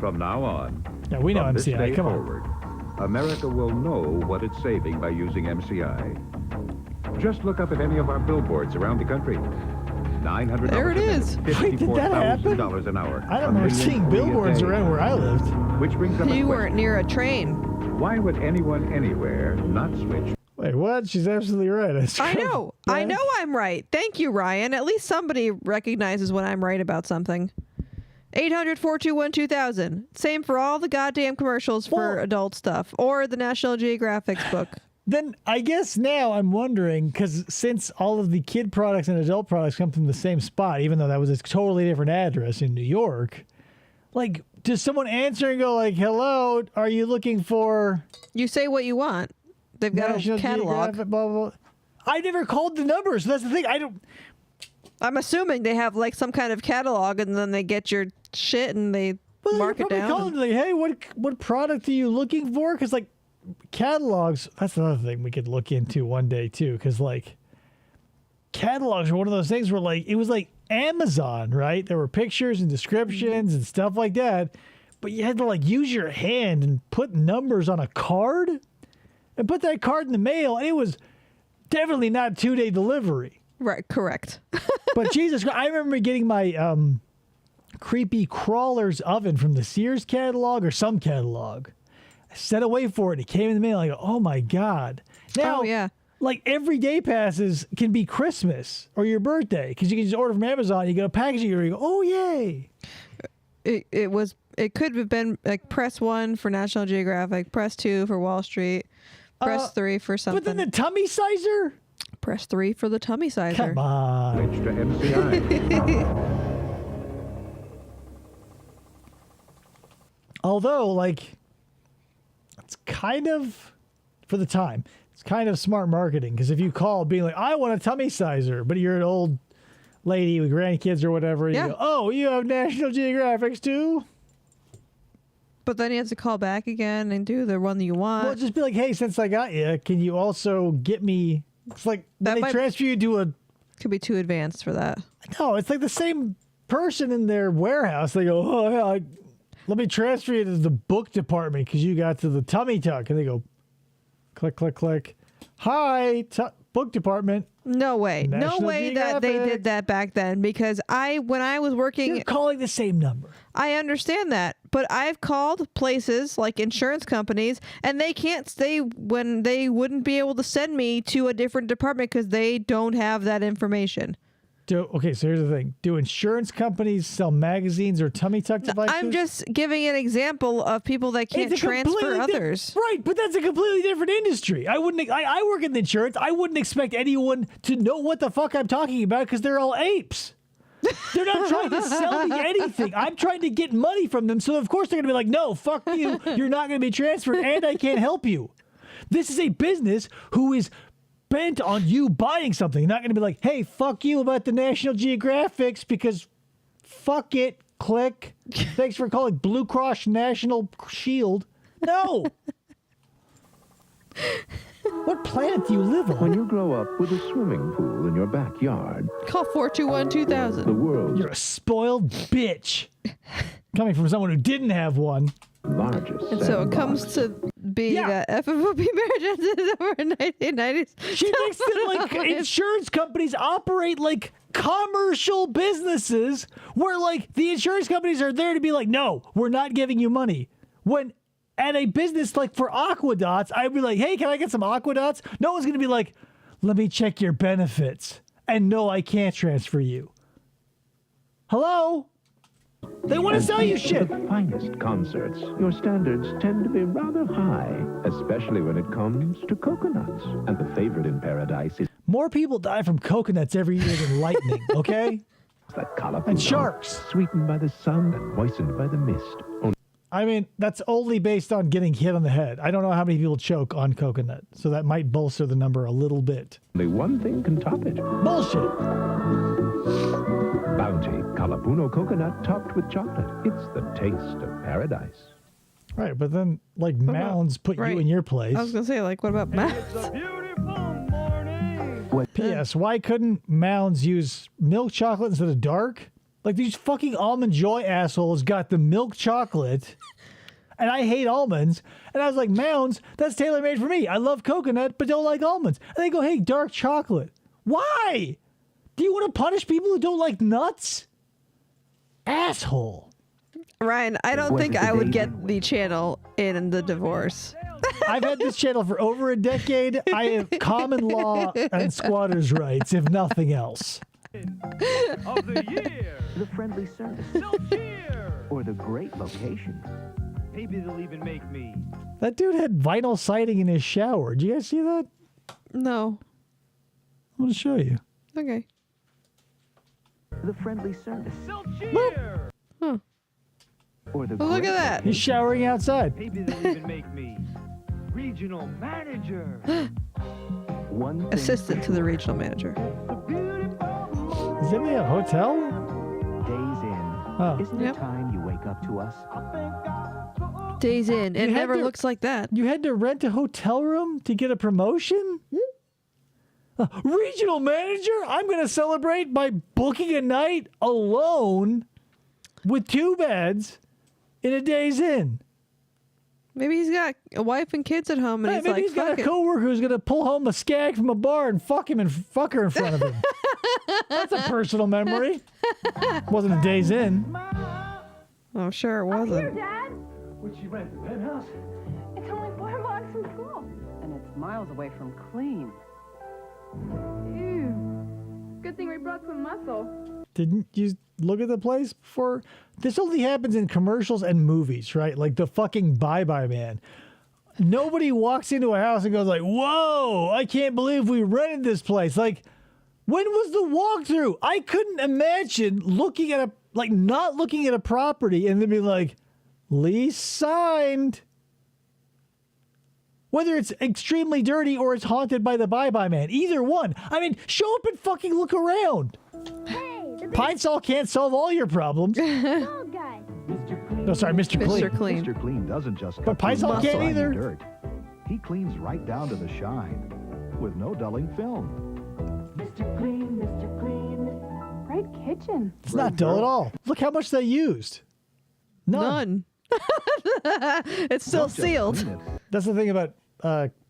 From now on, Yeah, we know from this MCI. day Come on. forward, America will know what it's saving by using MCI. Just look up at any of our billboards around the country. $900 There it a minute, is. Wait, did that happen? $54,000 an hour. I $1 don't remember million seeing a billboards day. around where I lived. Which brings up a You question. weren't near a train. Why would anyone anywhere not switch? Wait, what? She's absolutely right. I know. I know I'm right. Thank you, Ryan. At least somebody recognizes when I'm right about something. 800-421-2000. Same for all the goddamn commercials for adult stuff or the National Geographic's book. Then I guess now I'm wondering, because since all of the kid products and adult products come from the same spot, even though that was a totally different address in New York, like, does someone answer and go like, "Hello, are you looking for..." You say what you want. They've got National a catalog. Geographic, blah, blah, blah. I never called the number, so that's the thing. I'm assuming they have like some kind of catalog, and then they get your shit and they mark it down. Call them, like, "Hey, what product are you looking for?" Because like catalogs, that's another thing we could look into one day too. Because like catalogs are one of those things where like it was like Amazon, right? There were pictures and descriptions and stuff like that, but you had to like use your hand and put numbers on a card. and put that card in the mail, and it was definitely not 2-day delivery. Right, correct. But Jesus Christ, I remember getting my creepy Crawlers oven from the Sears catalog or some catalog. I set away for it. It came in the mail. I go, oh my God. Now, like every day passes can be Christmas or your birthday because you can just order from Amazon. You get a package and you go, oh yay. It could have been like press 1 for National Geographic, press 2 for Wall Street, press 3 for something. But then the tummy sizer? Press 3 for the tummy sizer. Come on. Extra MCI. Although, like, it's kind of, for the time, it's kind of smart marketing. Because if you call being like, I want a tummy sizer, but you're an old lady with grandkids or whatever, you go, oh, you have National Geographics too? But then you have to call back again and do the one that you want. Well, just be like, hey, since I got you, can you also get me... It's like when they transfer you to a... Could be too advanced for that. No, it's like the same person in their warehouse. They go, oh, yeah, let me transfer you to the book department because you got to the tummy tuck. And they go, click, click, click. Hi, book department. No way. National No way that they Geographic. did that back then because when I was working... You're calling the same number. I understand that, but I've called places like insurance companies and they can't stay when they wouldn't be able to send me to a different department because they don't have that information. Okay, so here's the thing. Do insurance companies sell magazines or tummy tuck devices? I'm just giving an example of people that can't transfer others. Right, but that's a completely different industry. I work in the insurance. I wouldn't expect anyone to know what the fuck I'm talking about because they're all apes. They're not trying to sell me anything. I'm trying to get money from them. So, of course, they're going to be like, no, fuck you. You're not going to be transferred and I can't help you. This is a business who is bent on you buying something. Not going to be like, hey, fuck you about the National Geographics because fuck it. Click. Thanks for calling Blue Cross National Shield. No. What planet do you live on? When you grow up with a swimming pool in your backyard, call 421-2000. The world's You're a spoiled bitch. Coming from someone who didn't have one. Largest. And so it comes to be that FFOP marriage ended over in 1990s. She makes it like insurance companies operate like commercial businesses where like the insurance companies are there to be like, no, we're not giving you money. When at a business like for Aquadots, I'd be like, hey, can I get some Aquadots? No one's going to be like, let me check your benefits. And no, I can't transfer you. Hello? They want to sell you shit. The finest concerts, your standards tend to be rather high, especially when it comes to coconuts. And the favorite in paradise is More people die from coconuts every year than lightning, okay? that jalapeno, And sharks. sweetened by the sun and moistened by the mist. I mean, that's only based on getting hit on the head. I don't know how many people choke on coconut, so that might bolster the number a little bit. Only one thing can top it. Bullshit. Bounty Calapuno coconut topped with chocolate. It's the taste of paradise. Right, but then, like, Mounds put you in your place. I was going to say, like, what about Mounds? P.S. Why couldn't Mounds use milk chocolate instead of dark? Like, these fucking Almond Joy assholes got the milk chocolate, and I hate almonds. And I was like, Mounds, that's tailor-made for me. I love coconut, but don't like almonds. And they go, hey, dark chocolate. Why? Do you want to punish people who don't like nuts? Asshole. Ryan, I don't think I would get the channel in the divorce. I've had this channel for over a decade. I have common law and squatters' rights, if nothing else. Of the year. The friendly service. Or the great location. Maybe they'll even make me. That dude had vinyl siding in his shower. Did you guys see that? No. I want to show you. Okay. The friendly service. Huh. Or the Well, look at that. He's showering outside. Maybe they'll even make me regional manager. One Assistant to the regional manager. Is it a hotel? Days in. Oh. Isn't it time you wake up to us? Days in. It You had never to- looks like that. You had to rent a hotel room to get a promotion? Regional manager? I'm going to celebrate by booking a night alone with 2 beds in a Days Inn. Maybe he's got a wife and kids at home, and Hey, he's maybe like, he's got "Fuck a it." coworker who's gonna pull home a skag from a bar and fuck him and fuck her in front of him. That's a personal memory. Wasn't a day's in. I'm sure it wasn't. Dad. Would she rent the penthouse? It's only 4 blocks from school. And it's miles away from clean. Ew. Good thing we brought some muscle. Didn't you look at the place before? This only happens in commercials and movies, right? Like the fucking Bye Bye Man. Nobody walks into a house and goes like, "Whoa, I can't believe we rented this place." Like, when was the walkthrough? I couldn't imagine looking at not looking at a property and then being like, "Lease signed." Whether it's extremely dirty or it's haunted by the Bye Bye Man. Either one. I mean, show up and fucking look around. Pine Sol can't solve all your problems. Bald guy. No, sorry, Mr. Clean. Mr. Clean. Mr. Clean doesn't just But cut Pine through Sol can't shiny either. dirt. He cleans right down to the shine with no dulling film. Mr. Clean, Mr. Clean. Great kitchen. It's not dull at all. Look how much they used. None. It's still sealed. That's the thing about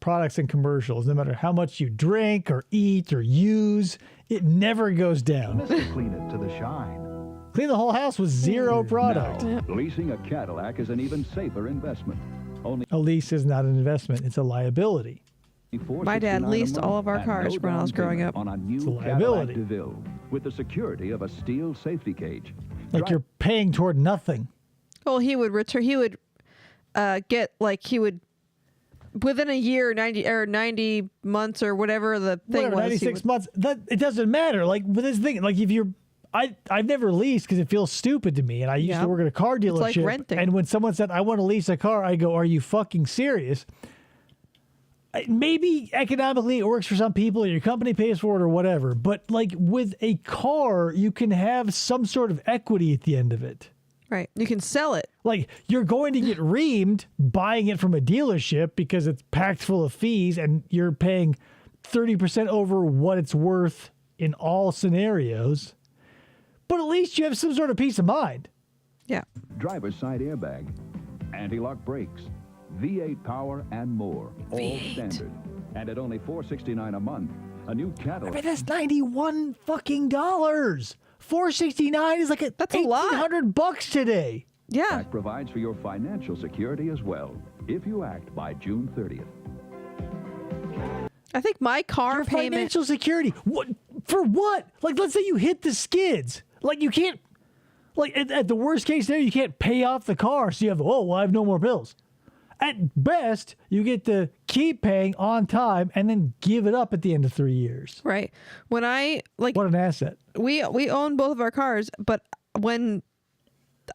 products and commercials. No matter how much you drink or eat or use, it never goes down. Mr. Clean it to the shine. Clean the whole house with zero product. Now, leasing a Cadillac is an even safer investment. Only A lease is not an investment. It's a liability. My dad leased all of our cars when I was growing up. on a new It's a Cadillac liability. DeVille with the security of a steel safety cage. Like you're paying toward nothing. Well, he would return. He would get like he would within a year, 90 months or whatever the thing Whatever, was. he 96 would- months. That it doesn't matter. Like with this thing, like if you're, I've never leased because it feels stupid to me. And I used to work at a car dealership. It's like renting. And when someone said I want to lease a car, I go, "Are you fucking serious?" Maybe economically it works for some people, or your company pays for it, or whatever. But like with a car, you can have some sort of equity at the end of it. Right. You can sell it. Like you're going to get reamed buying it from a dealership because it's packed full of fees and you're paying 30% over what it's worth in all scenarios. But at least you have some sort of peace of mind. Yeah. Driver's side airbag, anti-lock brakes, V8 power, and more. All standard. And at only $469 a month, a new Cadillac. I mean, that's $91 fucking dollars. $469 is like That's a lot. $1,800 today. Yeah. That provides for your financial security as well, if you act by June 30th. I think my car Your payment. financial security. What for? What? Like, let's say you hit the skids. Like, you can't. Like at the worst case there, you can't pay off the car, so you have. Oh, well, I have no more bills. At best, you get to keep paying on time and then give it up at the end of 3 years. Right. When I like, What an asset. we own both of our cars, but when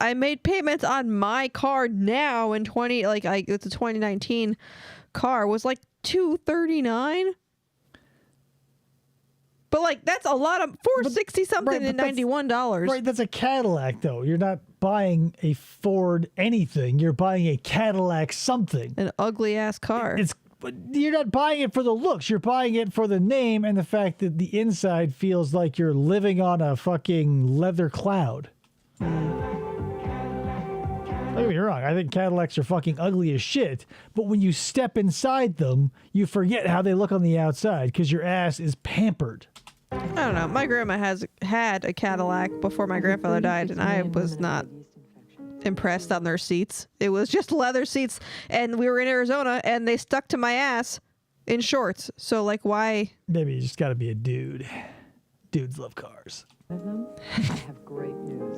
I made payments on my car now in it's a 2019 car was like $239. But like that's a lot of $460 something and $91. Right, that's a Cadillac though. You're not buying a Ford anything. You're buying a Cadillac something. An ugly ass car. But you're not buying it for the looks. You're buying it for the name and the fact that the inside feels like you're living on a fucking leather cloud. Don't get me wrong. I think Cadillacs are fucking ugly as shit. But when you step inside them, you forget how they look on the outside because your ass is pampered. I don't know. My grandma had a Cadillac before my grandfather died, and I was not impressed on their seats. It was just leather seats, and we were in Arizona, and they stuck to my ass in shorts. So, like, why? Maybe you just got to be a dude. Dudes love cars. I have great news.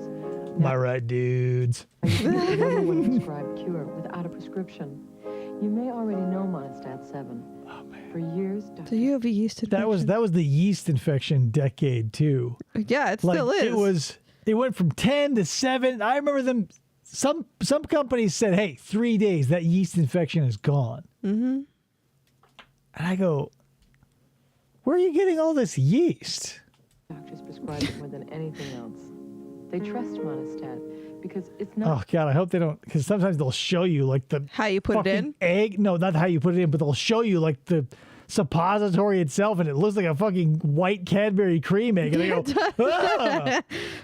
Am I right, dudes? Number one prescribed cure without a prescription. You may already know Monostat 7. Oh, man. For years, Do you have a yeast infection? That was the yeast infection decade too. Yeah, it still is. It went from 10 to 7. I remember them. Some companies said, "Hey, 3 days, that yeast infection is gone." Mm-hmm. And I go, "Where are you getting all this yeast?" Doctors prescribe it more than anything else. They trust Monostat because it's not. Oh God, I hope they don't, because sometimes they'll show you like the how you put it in. Egg? No, not how you put it in, but they'll show you like the suppository itself, and it looks like a fucking white Cadbury cream egg. And they go, "Ah!"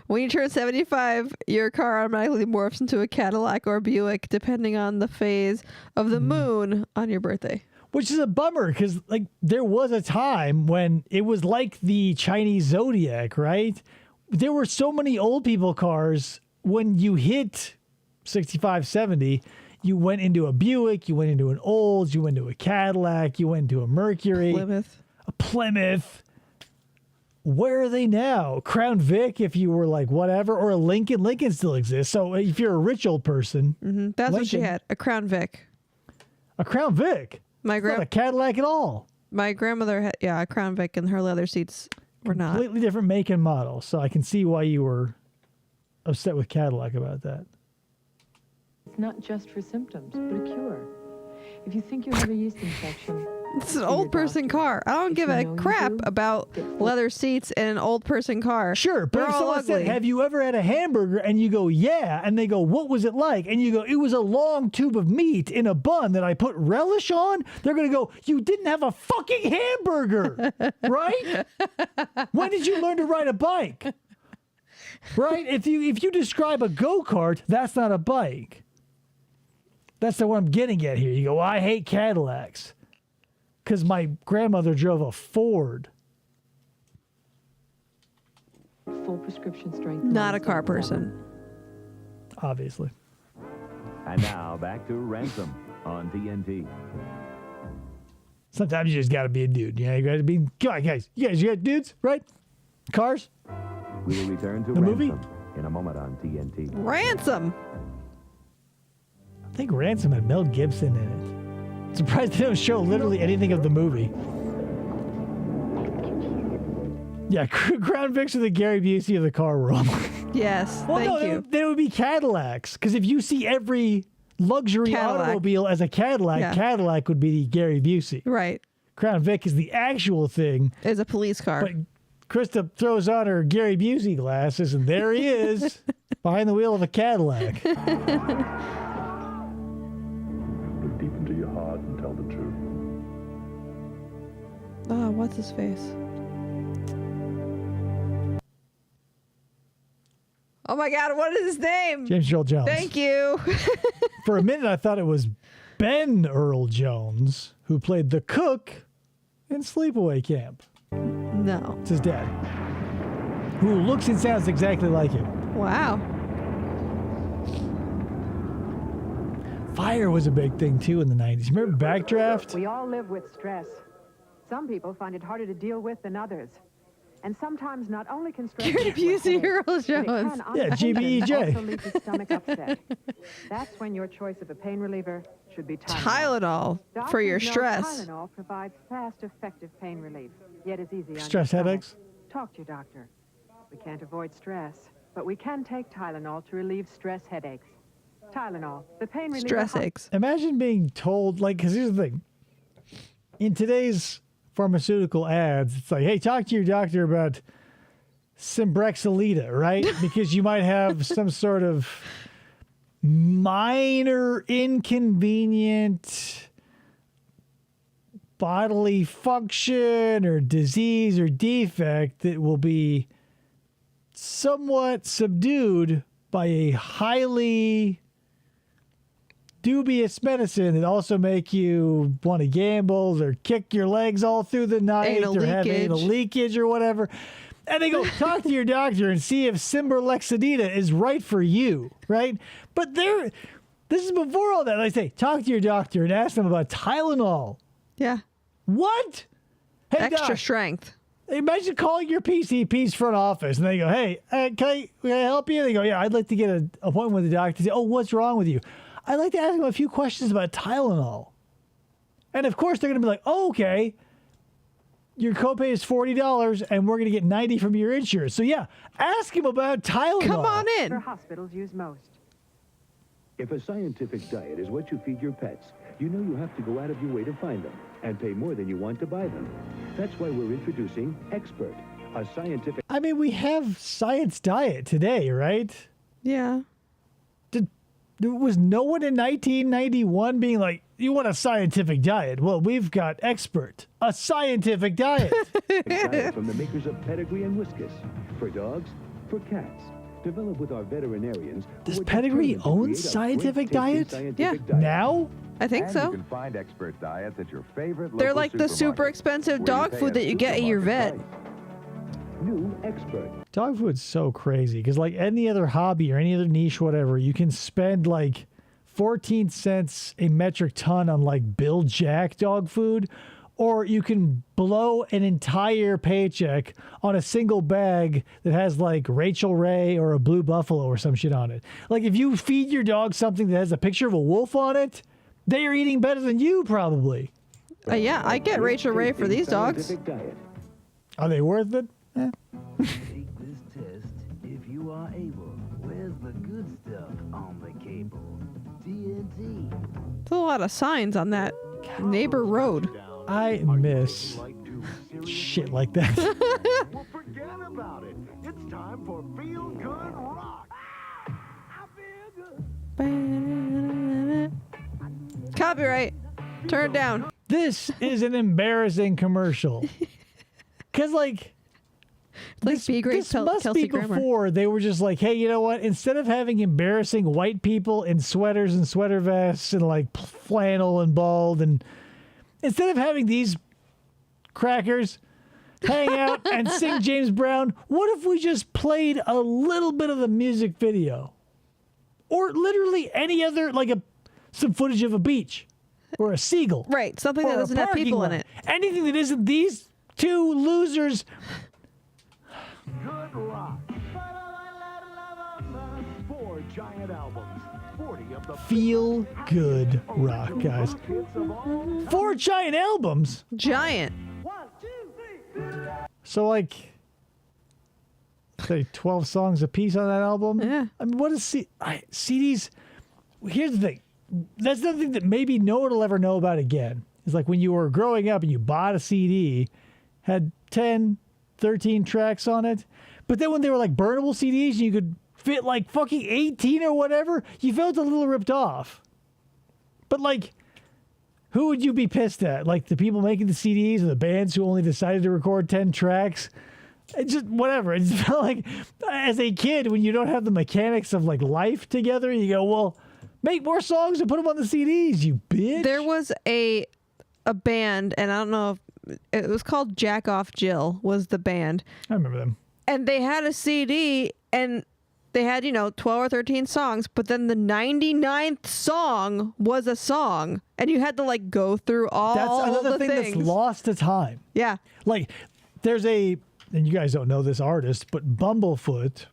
When you turn 75, your car automatically morphs into a Cadillac or Buick, depending on the phase of the moon on your birthday. Which is a bummer because, like, there was a time when it was like the Chinese Zodiac, right? There were so many old people cars. When you hit 65, 70, you went into a Buick, you went into an Olds, you went into a Cadillac, you went into a Mercury, a Plymouth. Where are they now? Crown Vic, if you were like whatever, or a Lincoln. Lincoln still exists. So if you're a rich old person, that's what she Lincoln- had, a Crown Vic. A Crown Vic. My Not a Cadillac at all. My grandmother had, a Crown Vic, and her leather seats were not. Completely different make and model. So I can see why you were upset with Cadillac about that. It's not just for symptoms, but a cure. If you think you have a yeast infection, It's an old person car. I don't give a crap about leather seats in an old person car. Sure, but They're if all someone ugly. said, "Have you ever had a hamburger?" and you go, "Yeah," and they go, "What was it like?" and you go, "It was a long tube of meat in a bun that I put relish on," they're going to go, "You didn't have a fucking hamburger," right? When did you learn to ride a bike? Right? If you describe a go-kart, that's not a bike. That's the one I'm getting at here. You go, well, "I hate Cadillacs because my grandmother drove a Ford." full prescription strength. Not a car person. Obviously. And now back to Ransom on TNT. Sometimes you just got to be a dude. You know, you got to be. Come on, guys. You got dudes, right? Cars. We will return to The movie? Ransom in a moment on TNT. Ransom. I think Ransom had Mel Gibson in it. Surprised they don't show literally anything of the movie. Yeah, Crown Vics are the Gary Busey of the car world. Yes, Well, thank no, you. They would be Cadillacs. Because if you see every luxury Cadillac. automobile as a Cadillac, Yeah. Cadillac would be Gary Busey. Right. Crown Vic is the actual thing. Is a police car. But Krista throws on her Gary Busey glasses, and there he is, behind the wheel of a Cadillac. Look deep into your heart and tell the truth. Oh, what's his face? Oh my God, what is his name? James Earl Jones. Thank you. For a minute, I thought it was Ben Earl Jones, who played the cook in Sleepaway Camp. No. It's his dad, who looks and sounds exactly like him. Wow. Fire was a big thing, too, in the 90s. Remember Backdraft? We all live with stress. Some people find it harder to deal with than others. And sometimes not only can stress Gary Busey, Earl but it can Jones. Yeah, GBEJ. also lead to stomach upset. That's when your choice of a pain reliever should be Tylenol for your Doctors know stress. Tylenol provides fast, effective pain relief, yet is easy on Stress your stomach. headaches? Talk to your doctor. We can't avoid stress, but we can take Tylenol to relieve stress headaches. Tylenol, the pain reliever. Stress aches. Imagine being told, like, because here's the thing. In today's pharmaceutical ads, it's like, hey, talk to your doctor about Cymbrexalida, right? Because you might have some sort of minor inconvenient bodily function or disease or defect that will be somewhat subdued by a highly dubious medicine that also make you want to gamble or kick your legs all through the night Anal or have anal leakage. leakage or whatever. And they go, talk to your doctor and see if Cymbrexalida is right for you, right? But this is before all that. I say, talk to your doctor and ask them about Tylenol. Yeah. What? Hey, Extra doc, strength. imagine calling your PCP's front office and they go, hey, can I help you? They go, yeah, I'd like to get an appointment with the doctor. Say, oh, what's wrong with you? I'd like to ask them a few questions about Tylenol. And of course, they're going to be like, oh, okay, your copay is $40 and we're going to get $90 from your insurance. So yeah, ask him about Tylenol. Come on in. Hospitals use most. If a scientific diet is what you feed your pets, you know you have to go out of your way to find them and pay more than you want to buy them. That's why we're introducing Expert, a scientific... I mean, we have Science Diet today, right? Yeah. There was no one in 1991 being like, you want a scientific diet? Well, we've got Expert, a scientific diet. A diet from the makers of Pedigree and Whiskas. For dogs, for cats. Developed with our veterinarians. Does Pedigree own Scientific Diet? Yeah. Now? I think And so. you can find Expert diets at your favorite They're local like the super supermarket, expensive where you dog pay food a that you get at your vet. supermarket price. New Expert. Dog food's so crazy because, like any other hobby or any other niche, whatever, you can spend like 14 cents a metric ton on like Bill Jack dog food, or you can blow an entire paycheck on a single bag that has like Rachel Ray or a Blue Buffalo or some shit on it. Like if you feed your dog something that has a picture of a wolf on it, they are eating better than you probably. Yeah, I get Rachel Ray for these dogs. Are they worth it? Eh. Take this test if you are able. Where's the good stuff on the cable? TNT. There's a lot of signs on that neighbor road. I miss shit like that. Well, forget about it. It's time for Feel Good Rock. Copyright. Turn it down. This is an embarrassing commercial. Because, like, this must be before they were just like, hey, you know what? Instead of having embarrassing white people in sweaters and sweater vests and, like, flannel and bald, and instead of having these crackers hang out and sing James Brown, what if we just played a little bit of the music video? Or literally any other, like, some footage of a beach or a seagull. Right, something or that a doesn't have parking people in lot. it. Anything that isn't these two losers. Good Rock. 4 giant albums. 40 of the Feel good rock, guys. 4 giant albums. Giant. So, like, say 12 songs a piece on that album. Yeah. I mean, what is CDs? Here's the thing. That's the thing that maybe no one will ever know about again. It's like when you were growing up and you bought a CD, had 10, 13 tracks on it. But then when they were like burnable CDs and you could fit like fucking 18 or whatever, you felt a little ripped off. But like, who would you be pissed at? Like the people making the CDs or the bands who only decided to record 10 tracks? It just, whatever. It just felt like as a kid, when you don't have the mechanics of like life together, you go, well, make more songs and put them on the CDs, you bitch. There was a band, and I don't know if it was called Jack Off Jill was the band. I remember them. And they had a CD, and they had, 12 or 13 songs, but then the 99th song was a song, and you had to like go through all That's another the thing things. that's lost to time. Yeah. Like, there's and you guys don't know this artist, but Bumblefoot,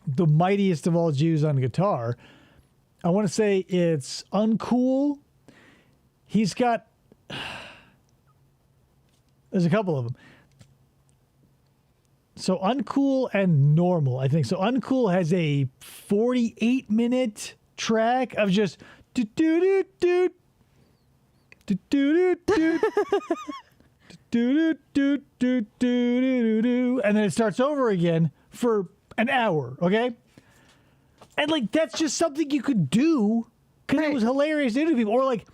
the mightiest of all Jews on guitar, I want to say it's Uncool. He's got, there's a couple of them. So Uncool and Normal, I think. So Uncool has a 48-minute track of just do do do do do do do do do do do do, and then it starts over again for an hour. Okay, and like that's just something you could do because it was hilarious to do to people. Or like,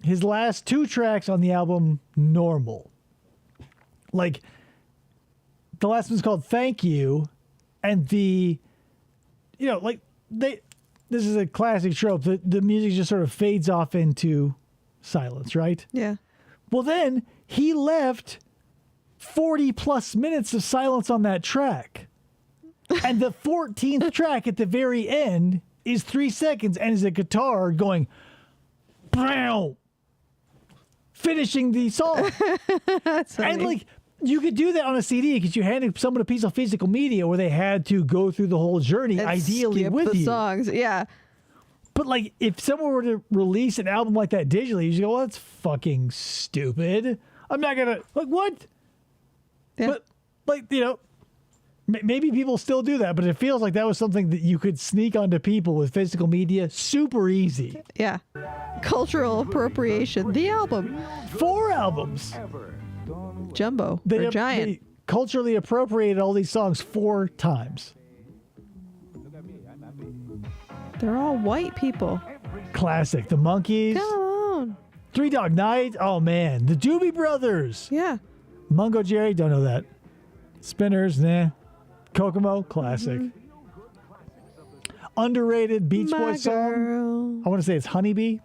his last 2 tracks on the album, Normal, like. The last one's called Thank You, and this is a classic trope. The music just sort of fades off into silence, right? Yeah. Well, then he left 40 plus minutes of silence on that track. And the 14th track at the very end is 3 seconds and is a guitar going, "Brow," finishing the song. That's funny. And like, you could do that on a CD because you handed someone a piece of physical media where they had to go through the whole journey, And ideally skip with the you. songs. Yeah. But like, if someone were to release an album like that digitally, you just go, well, that's fucking stupid. I'm not gonna, like, what? Yeah. But like, maybe people still do that, but it feels like that was something that you could sneak onto people with physical media super easy. Yeah. Cultural appropriation. The album. 4 albums. Jumbo. Or giant. They culturally appropriated all these songs 4 times. They're all white people. Classic. The Monkees. Come on. Three Dog Night. Oh, man. The Doobie Brothers. Yeah. Mungo Jerry. Don't know that. Spinners. Nah. Kokomo. Classic. Underrated Beach My Boys song. girl. I want to say it's Honeybee.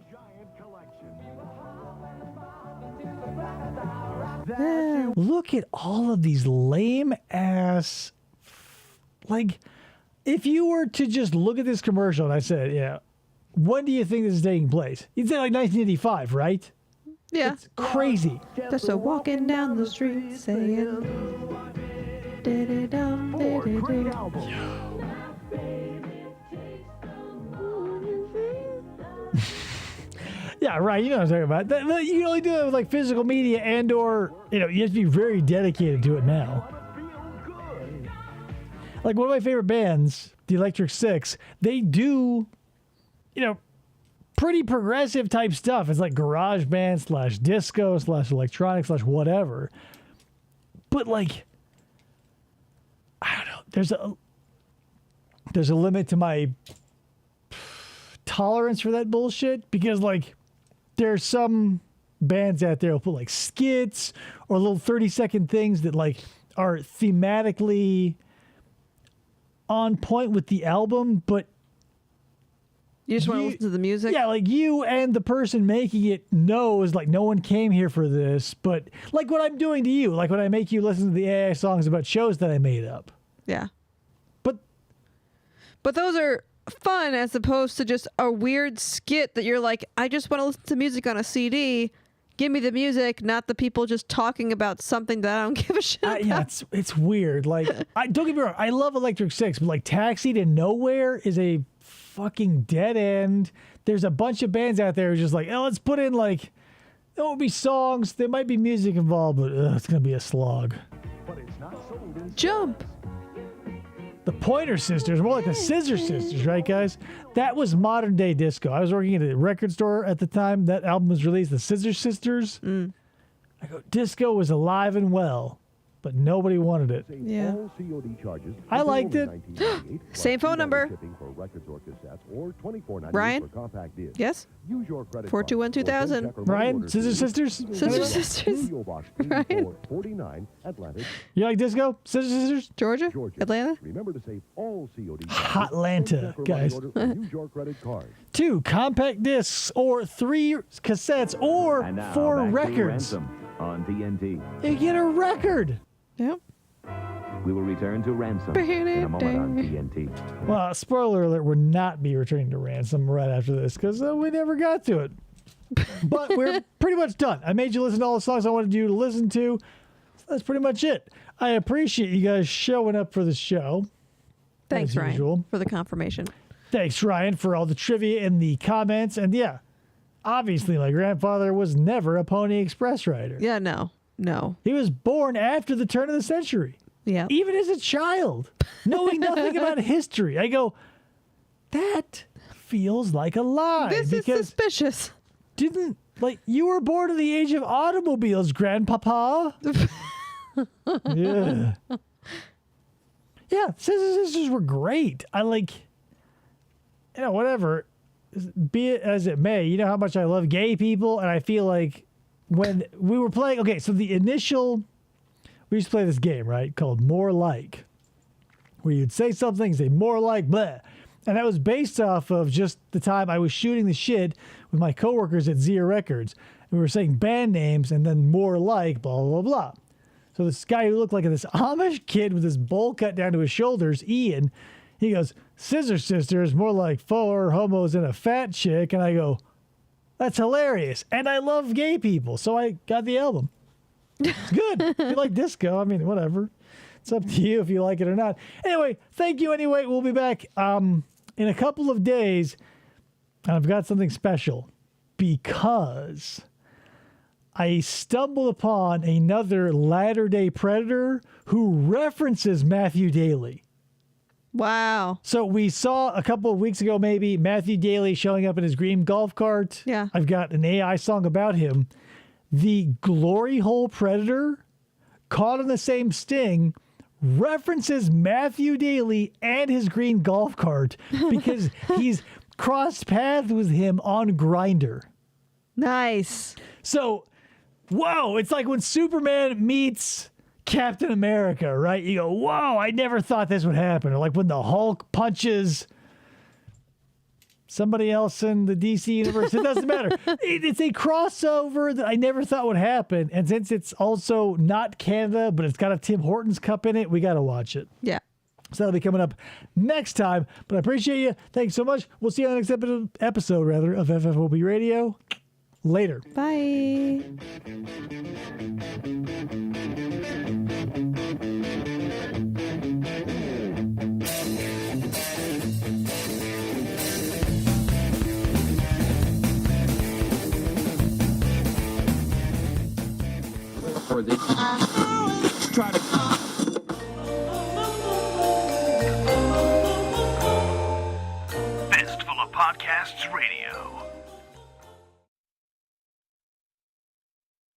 Yeah. Look at all of these lame ass. Like, if you were to just look at this commercial and I said, yeah, when do you think this is taking place? You'd say like 1985, right? Yeah. It's crazy. Just a walking down the street saying. "Did-it-dum, did-it-dum." Yeah, right. You know what I'm talking about. You can only do it with like physical media and or, you have to be very dedicated to it now. Like one of my favorite bands, the Electric Six, they do, pretty progressive type stuff. It's like garage band / disco / electronic / whatever. But like, I don't know. There's a limit to my tolerance for that bullshit because like, there's some bands out there who put like skits or little 30-second things that like are thematically on point with the album, but you just want to listen to the music? Yeah, like you and the person making it knows like no one came here for this, but like what I'm doing to you, like when I make you listen to the AI songs about shows that I made up. Yeah. But those are fun as opposed to just a weird skit that you're like, I just want to listen to music on a CD. Give me the music, not the people just talking about something that I don't give a shit about. Yeah, it's weird. Like, don't get me wrong, I love Electric Six, but like Taxi to Nowhere is a fucking dead end. There's a bunch of bands out there who are just like, oh, let's put in like, there won't be songs, there might be music involved, but it's going to be a slog. Jump. The Pointer Sisters, more like the Scissor Sisters, right, guys? That was modern day disco. I was working at a record store at the time that album was released, the Scissor Sisters. I go, disco was alive and well, but nobody wanted it. Yeah. I liked it. Same phone number. Ryan? Yes? 421-2000. Ryan? Scissor Sisters? Scissor Sisters? Ryan? You like disco? Scissor Sisters? Georgia? Atlanta? Remember to save all COD Hotlanta, guys. 2 compact discs or 3 cassettes or And now 4 back to records. Ransom on TNT. You get a record. Yep. We will return to Ransom in a moment on TNT. Well, spoiler alert, we'll not be returning to Ransom right after this because we never got to it. But we're pretty much done. I made you listen to all the songs I wanted you to listen to. So that's pretty much it. I appreciate you guys showing up for the show. Thanks, as Ryan, usual. for the confirmation. Thanks, Ryan, for all the trivia and the comments. And yeah, obviously, my grandfather was never a Pony Express rider. Yeah, no. He was born after the turn of the century. Yeah. Even as a child, knowing nothing about history. I go, that feels like a lie. This is suspicious. You were born in the age of automobiles, Grandpapa. Yeah. Yeah, Scissor Sisters were great. I whatever. Be it as it may, you know how much I love gay people, and I feel like when we were playing, we used to play this game, right, called More Like, where you'd say something, say more like, blah. And that was based off of just the time I was shooting the shit with my coworkers at Zia Records. And we were saying band names and then more like, blah, blah, blah. So this guy who looked like this Amish kid with his bowl cut down to his shoulders, Ian, he goes, Scissor Sisters, more like 4 homos and a fat chick. And I go, that's hilarious. And I love gay people. So I got the album. It's good. If you like disco, I mean, whatever. It's up to you if you like it or not. Anyway, thank you anyway. We'll be back in a couple of days. And I've got something special because I stumbled upon another Latter-day Predator who references Matthew Daley. Wow. So we saw a couple of weeks ago, maybe, Matthew Daley showing up in his green golf cart. Yeah. I've got an AI song about him. The Glory Hole Predator, caught in the same sting, references Matthew Daley and his green golf cart because he's crossed paths with him on Grindr. Nice. So, whoa, it's like when Superman meets Captain America, right? You go, whoa, I never thought this would happen. Or like when the Hulk punches somebody else in the DC universe. It doesn't matter. It's a crossover that I never thought would happen. And since it's also not Canada, but it's got a Tim Hortons cup in it, we got to watch it. Yeah. So that'll be coming up next time. But I appreciate you. Thanks so much. We'll see you on the next episode of FFOP Radio. Later. Bye. For the try to Fistful of Podcasts Radio.